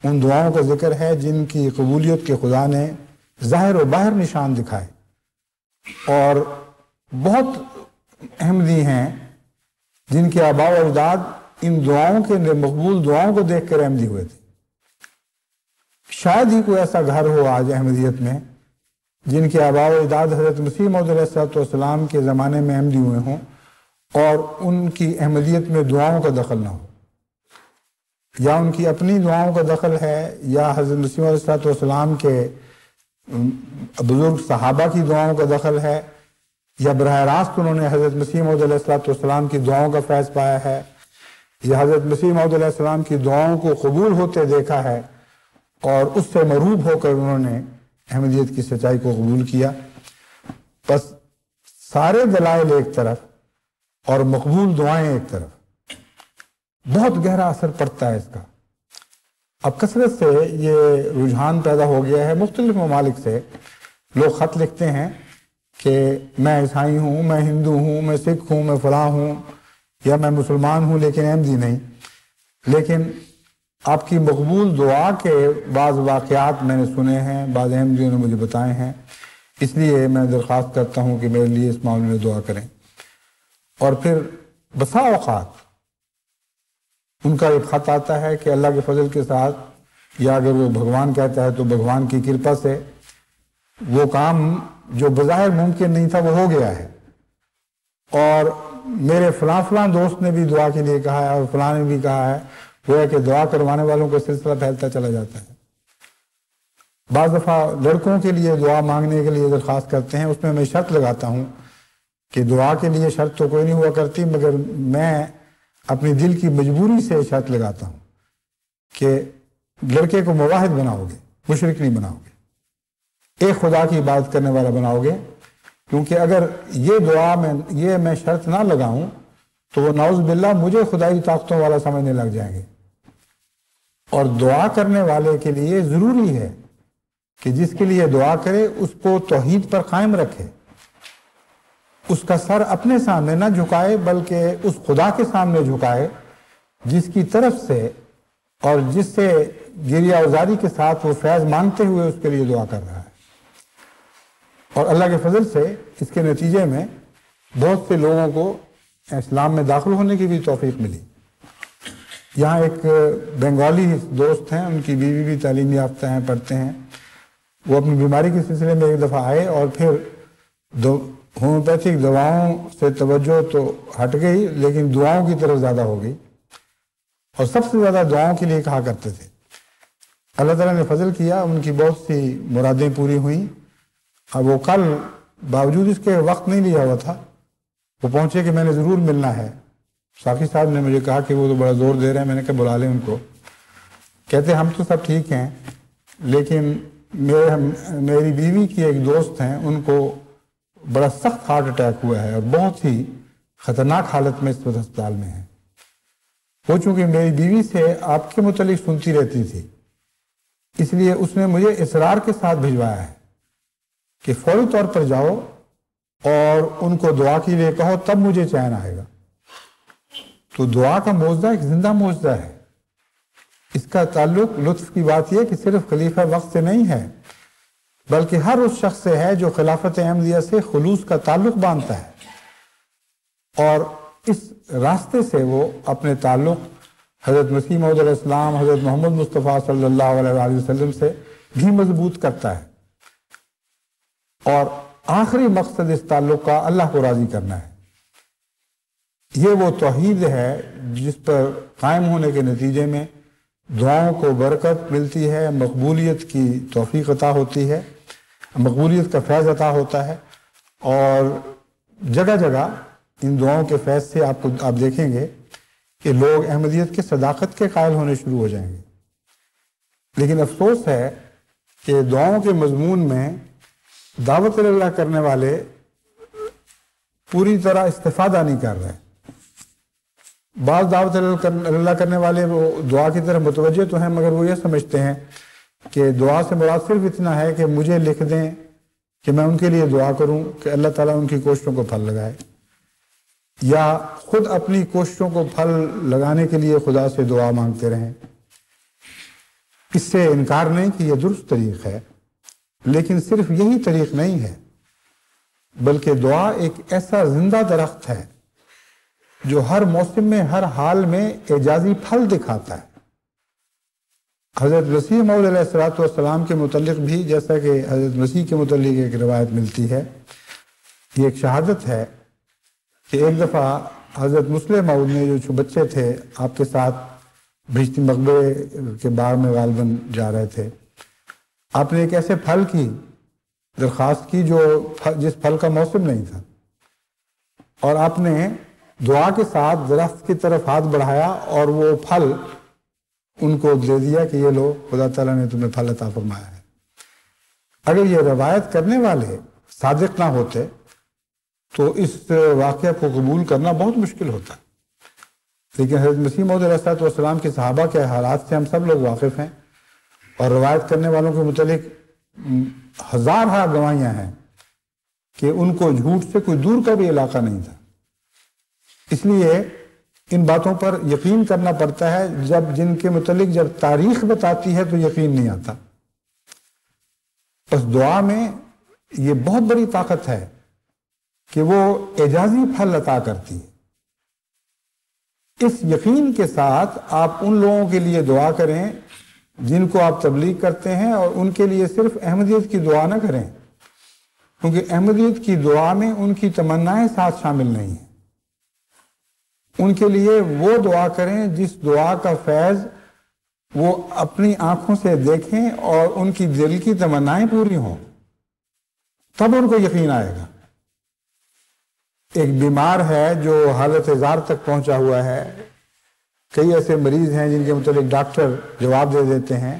ان دعاؤں کا ذکر ہے جن کی قبولیت کے خدا نے ظاہر و باہر نشان دکھائے، اور بہت احمدی ہیں جن کے آباء و اجداد ان دعاؤں کے مقبول دعاؤں کو دیکھ کر احمدی ہوئے تھے۔ شاید ہی کوئی ایسا گھر ہو آج احمدیت میں جن کے آباء و اجداد حضرت مسیح موعود علیہ السلام کے زمانے میں احمدی ہوئے ہوں اور ان کی احمدیت میں دعاؤں کا دخل نہ ہو، یا ان کی اپنی دعاؤں کا دخل ہے، یا حضرت مسیح علیہ السلام کے بزرگ صحابہ کی دعاؤں کا دخل ہے، یا براہ راست انہوں نے حضرت مسیح موعود علیہ السلام کی دعاؤں کا فیض پایا ہے، یا حضرت مسیح موعود علیہ السلام کی دعاؤں کو قبول ہوتے دیکھا ہے اور اس سے مروب ہو کر انہوں نے احمدیت کی سچائی کو قبول کیا۔ بس سارے دلائل ایک طرف اور مقبول دعائیں ایک طرف، بہت گہرا اثر پڑتا ہے اس کا۔ اب کثرت سے یہ رجحان پیدا ہو گیا ہے، مختلف ممالک سے لوگ خط لکھتے ہیں کہ میں عیسائی ہوں، میں ہندو ہوں، میں سکھ ہوں، میں فلاں ہوں، یا میں مسلمان ہوں لیکن احمدی نہیں۔ لیکن آپ کی مقبول دعا کے بعض واقعات میں نے سنے ہیں، بعض احمدیوں نے مجھے بتائے ہیں، اس لیے میں درخواست کرتا ہوں کہ میرے لیے اس معاملے میں دعا کریں۔ اور پھر بسا اوقات ان کا ایک خط آتا ہے کہ اللہ کے فضل کے ساتھ، یا اگر وہ بھگوان کہتا ہے تو بھگوان کی کرپا سے، وہ کام جو بظاہر ممکن نہیں تھا وہ ہو گیا ہے، اور میرے فلاں دوست نے بھی دعا کے لیے کہا ہے اور فلاں نے بھی کہا ہے، وہ ہے کہ دعا کروانے والوں کا سلسلہ پھیلتا چلا جاتا ہے۔ بعض دفعہ لڑکوں کے لیے دعا مانگنے کے لیے درخواست کرتے ہیں، اس میں میں شرط لگاتا ہوں کہ دعا کے لیے شرط تو کوئی نہیں ہوا کرتی، مگر میں اپنی دل کی مجبوری سے شرط لگاتا ہوں کہ لڑکے کو موحد بناؤ گے، مشرک نہیں بناؤ گے، ایک خدا کی عبادت کرنے والا بناؤ گے، کیونکہ اگر یہ دعا میں شرط نہ لگاؤں تو وہ نعوذ باللہ مجھے خدائی طاقتوں والا سمجھنے لگ جائیں گے۔ اور دعا کرنے والے کے لیے ضروری ہے کہ جس کے لیے دعا کرے اس کو توحید پر قائم رکھے، اس کا سر اپنے سامنے نہ جھکائے بلکہ اس خدا کے سامنے جھکائے جس کی طرف سے اور جس سے گریہ اوزاری کے ساتھ وہ فیض مانگتے ہوئے اس کے لیے دعا کر رہا ہے۔ اور اللہ کے فضل سے اس کے نتیجے میں بہت سے لوگوں کو اسلام میں داخل ہونے کی بھی توفیق ملی۔ یہاں ایک بنگالی دوست ہیں، ان کی بیوی بھی تعلیم یافتہ ہیں، پڑھتے ہیں۔ وہ اپنی بیماری کے سلسلے میں ایک دفعہ آئے اور پھر ہومیوپیتھک دواؤں سے توجہ تو ہٹ گئی لیکن دعاؤں کی طرف زیادہ ہو گئی، اور سب سے زیادہ دعاؤں کے لیے کہا کرتے تھے۔ اللہ تعالیٰ نے فضل کیا، ان کی بہت سی مرادیں پوری ہوئیں۔ اب وہ کل باوجود اس کے وقت نہیں لیا ہوا تھا، وہ پہنچے کہ میں نے ضرور ملنا ہے۔ ساقی صاحب نے مجھے کہا کہ وہ تو بڑا زور دے رہے ہیں، میں نے کہا بلا لیں ان کو۔ کہتے ہم تو سب ٹھیک ہیں لیکن میری بیوی کی ایک دوست ہیں، ان کو بڑا سخت ہارٹ اٹیک ہوا ہے اور بہت ہی خطرناک حالت میں اس وقت ہسپتال میں ہے۔ وہ چونکہ میری بیوی سے آپ کے متعلق سنتی رہتی تھی، اس لیے اس نے مجھے اصرار کے ساتھ بھجوایا ہے کہ فوری طور پر جاؤ اور ان کو دعا کے لیے کہو، تب مجھے چین آئے گا۔ تو دعا کا معجزہ ایک زندہ معجزہ ہے۔ اس کا تعلق لطف کی بات یہ کہ صرف خلیفہ وقت سے نہیں ہے بلکہ ہر اس شخص سے ہے جو خلافت احمدیہ سے خلوص کا تعلق باندھتا ہے، اور اس راستے سے وہ اپنے تعلق حضرت مسیح موعود علیہ السلام، حضرت محمد مصطفیٰ صلی اللہ علیہ وآلہ وسلم سے بھی مضبوط کرتا ہے۔ اور آخری مقصد اس تعلق کا اللہ کو راضی کرنا ہے۔ یہ وہ توحید ہے جس پر قائم ہونے کے نتیجے میں دعاؤں کو برکت ملتی ہے، مقبولیت کی توفیق عطا ہوتی ہے، مقبولیت کا فیض عطا ہوتا ہے، اور جگہ جگہ ان دعاؤں کے فیض سے آپ دیکھیں گے کہ لوگ احمدیت کے صداقت کے قائل ہونے شروع ہو جائیں گے۔ لیکن افسوس ہے کہ دعاؤں کے مضمون میں دعوت اللہ کرنے والے پوری طرح استفادہ نہیں کر رہے۔ بعض دعوت اللہ کرنے والے وہ دعا کی طرف متوجہ تو ہیں مگر وہ یہ سمجھتے ہیں کہ دعا سے مراد صرف اتنا ہے کہ مجھے لکھ دیں کہ میں ان کے لیے دعا کروں کہ اللہ تعالیٰ ان کی کوششوں کو پھل لگائے، یا خود اپنی کوششوں کو پھل لگانے کے لیے خدا سے دعا مانگتے رہیں۔ اس سے انکار نہیں کہ یہ درست طریق ہے، لیکن صرف یہی طریق نہیں ہے بلکہ دعا ایک ایسا زندہ درخت ہے جو ہر موسم میں، ہر حال میں اعجازی پھل دکھاتا ہے۔ حضرت مسیح موعود علیہ السلام کے متعلق بھی جیسا کہ حضرت مسیح کے متعلق ایک روایت ملتی ہے، یہ ایک شہادت ہے کہ ایک دفعہ حضرت مسلم موعود نے جو بچے تھے آپ کے ساتھ بھشتی مقبرے کے باغ میں غالباً جا رہے تھے، آپ نے ایک ایسے پھل کی درخواست کی جس پھل کا موسم نہیں تھا، اور آپ نے دعا کے ساتھ درخت کی طرف ہاتھ بڑھایا اور وہ پھل ان کو دے دیا کہ یہ لو، خدا تعالیٰ نے تمہیں پھل عطا فرمایا ہے۔ اگر یہ روایت کرنے والے صادق نہ ہوتے تو اس واقعہ کو قبول کرنا بہت مشکل ہوتا، لیکن حضرت مسیح موعود علیہ السلام کے صحابہ کے حالات سے ہم سب لوگ واقف ہیں، اور روایت کرنے والوں کے متعلق ہزارہ گواہیاں ہیں کہ ان کو جھوٹ سے کوئی دور کا بھی علاقہ نہیں تھا۔ اس لیے ان باتوں پر یقین کرنا پڑتا ہے، جن کے متعلق جب تاریخ بتاتی ہے تو یقین نہیں آتا۔ بس دعا میں یہ بہت بڑی طاقت ہے کہ وہ اعجازی پھل عطا کرتی ہے۔ اس یقین کے ساتھ آپ ان لوگوں کے لیے دعا کریں جن کو آپ تبلیغ کرتے ہیں، اور ان کے لیے صرف احمدیت کی دعا نہ کریں، کیونکہ احمدیت کی دعا میں ان کی تمنائیں ساتھ شامل نہیں ہیں۔ ان کے لیے وہ دعا کریں جس دعا کا فیض وہ اپنی آنکھوں سے دیکھیں اور ان کی دل کی تمنائیں پوری ہوں، تب ان کو یقین آئے گا۔ ایک بیمار ہے جو حالت زار تک پہنچا ہوا ہے، کئی ایسے مریض ہیں جن کے متعلق ڈاکٹر جواب دے دیتے ہیں،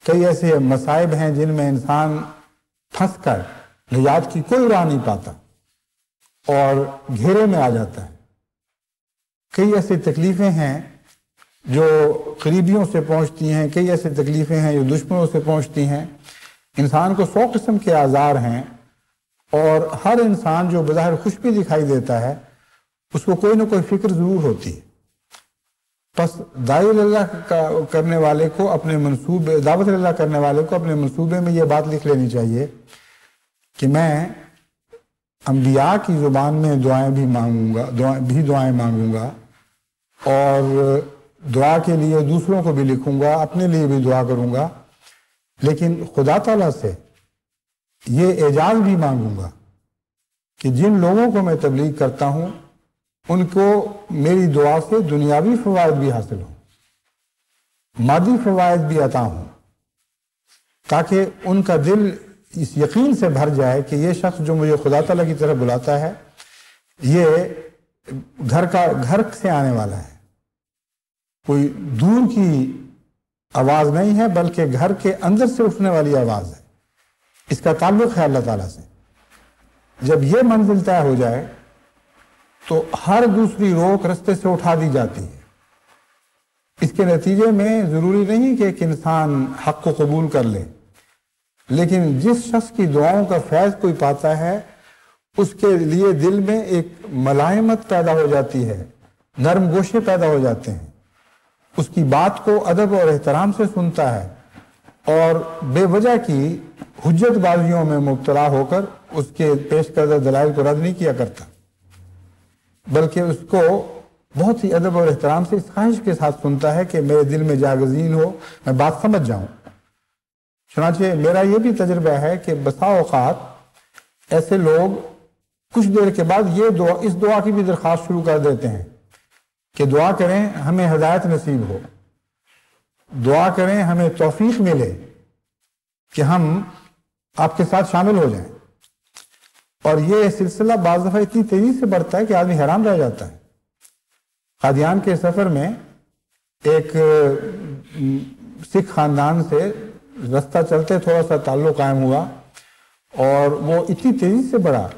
کئی ایسے مصائب ہیں جن میں انسان پھنس کر نجات کی کوئی راہ نہیں پاتا اور گھیرے میں آ جاتا ہے، کئی ایسی تکلیفیں ہیں جو قریبیوں سے پہنچتی ہیں، کئی ایسی تکلیفیں ہیں جو دشمنوں سے پہنچتی ہیں۔ انسان کو 100 قسم کے آزار ہیں، اور ہر انسان جو بظاہر خوش بھی دکھائی دیتا ہے اس کو کوئی نہ کوئی فکر ضرور ہوتی ہے۔ پس دعوت اللہ کرنے والے کو اپنے منصوبے میں یہ بات لکھ لینی چاہیے کہ میں انبیاء کی زبان میں دعائیں مانگوں گا اور دعا کے لیے دوسروں کو بھی لکھوں گا، اپنے لیے بھی دعا کروں گا، لیکن خدا تعالیٰ سے یہ اعجاز بھی مانگوں گا کہ جن لوگوں کو میں تبلیغ کرتا ہوں ان کو میری دعا سے دنیاوی فوائد بھی حاصل ہوں، مادی فوائد بھی عطا ہوں، تاکہ ان کا دل اس یقین سے بھر جائے کہ یہ شخص جو مجھے خدا تعالیٰ کی طرف بلاتا ہے یہ گھر سے آنے والا ہے، کوئی دور کی آواز نہیں ہے بلکہ گھر کے اندر سے اٹھنے والی آواز ہے، اس کا تعلق ہے اللہ تعالیٰ سے۔ جب یہ منزل طے ہو جائے تو ہر دوسری روک رستے سے اٹھا دی جاتی ہے۔ اس کے نتیجے میں ضروری نہیں کہ ایک انسان حق کو قبول کر لے، لیکن جس شخص کی دعاؤں کا فیض کوئی پاتا ہے اس کے لیے دل میں ایک ملائمت پیدا ہو جاتی ہے، نرم گوشے پیدا ہو جاتے ہیں، اس کی بات کو ادب اور احترام سے سنتا ہے اور بے وجہ کی حجت بازیوں میں مبتلا ہو کر اس کے پیش کردہ دلائل کو رد نہیں کیا کرتا، بلکہ اس کو بہت ہی ادب اور احترام سے اس خواہش کے ساتھ سنتا ہے کہ میرے دل میں جاگزین ہو، میں بات سمجھ جاؤں۔ چنانچہ میرا یہ بھی تجربہ ہے کہ بسا اوقات ایسے لوگ کچھ دیر کے بعد اس دعا کی بھی درخواست شروع کر دیتے ہیں کہ دعا کریں ہمیں ہدایت نصیب ہو، دعا کریں ہمیں توفیق ملے کہ ہم آپ کے ساتھ شامل ہو جائیں، اور یہ سلسلہ بعض دفعہ اتنی تیزی سے بڑھتا ہے کہ آدمی حیران رہ جاتا ہے۔ قادیان کے سفر میں ایک سکھ خاندان سے رستہ چلتے تھوڑا سا تعلق قائم ہوا اور وہ اتنی تیزی سے بڑھا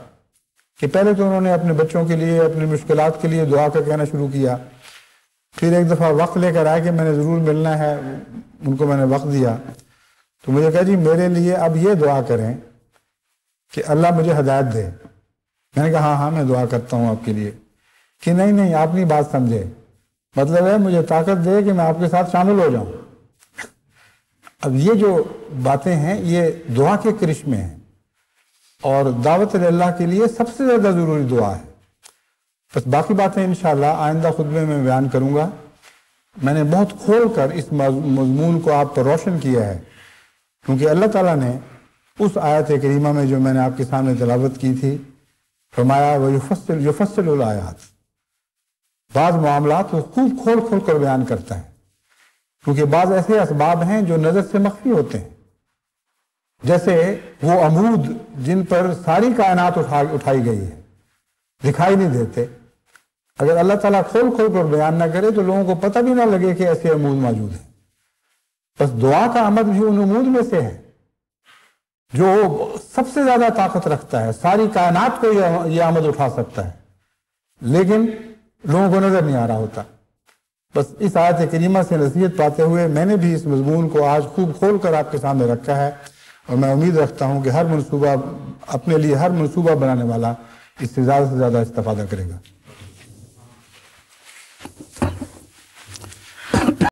کہ پہلے تو انہوں نے اپنے بچوں کے لیے اپنی مشکلات کے لیے دعا کا کہنا شروع کیا، پھر ایک دفعہ وقت لے کر آئے کہ میں نے ضرور ملنا ہے، ان کو میں نے وقت دیا تو مجھے کہا جی میرے لیے اب یہ دعا کریں کہ اللہ مجھے ہدایت دے۔ میں نے کہا ہاں میں دعا کرتا ہوں آپ کے لیے، کہ نہیں آپ نہیں بات سمجھے، مطلب ہے مجھے طاقت دے کہ میں آپ کے ساتھ شامل ہو جاؤں۔ اب یہ جو باتیں ہیں یہ دعا کے کرشمے ہیں، اور دعوت اللہ کے لیے سب سے زیادہ ضروری دعا ہے۔ بس باقی باتیں انشاءاللہ آئندہ خطبے میں بیان کروں گا۔ میں نے بہت کھول کر اس مضمون کو آپ پر روشن کیا ہے، کیونکہ اللہ تعالیٰ نے اس آیت کریمہ میں جو میں نے آپ کے سامنے تلاوت کی تھی فرمایا وَيُفَصِّلُ الْآيَاتِ، بعض معاملات کو خوب کھول کر بیان کرتا ہے، کیونکہ بعض ایسے اسباب ہیں جو نظر سے مخفی ہوتے ہیں، جیسے وہ عمود جن پر ساری کائنات اٹھائی گئی ہے، دکھائی نہیں دیتے۔ اگر اللہ تعالیٰ کھول کر بیان نہ کرے تو لوگوں کو پتہ بھی نہ لگے کہ ایسے عمود موجود ہیں۔ بس دعا کا عمد بھی ان عمود میں سے ہے جو سب سے زیادہ طاقت رکھتا ہے، ساری کائنات کو یہ عمد اٹھا سکتا ہے، لیکن لوگوں کو نظر نہیں آ رہا ہوتا۔ بس اس آیت کریمہ سے نصیحت پاتے ہوئے میں نے بھی اس مضمون کو آج خوب کھول کر آپ کے سامنے رکھا ہے، اور میں امید رکھتا ہوں کہ اپنے لیے ہر منصوبہ بنانے والا اس سے زیادہ استفادہ کرے گا۔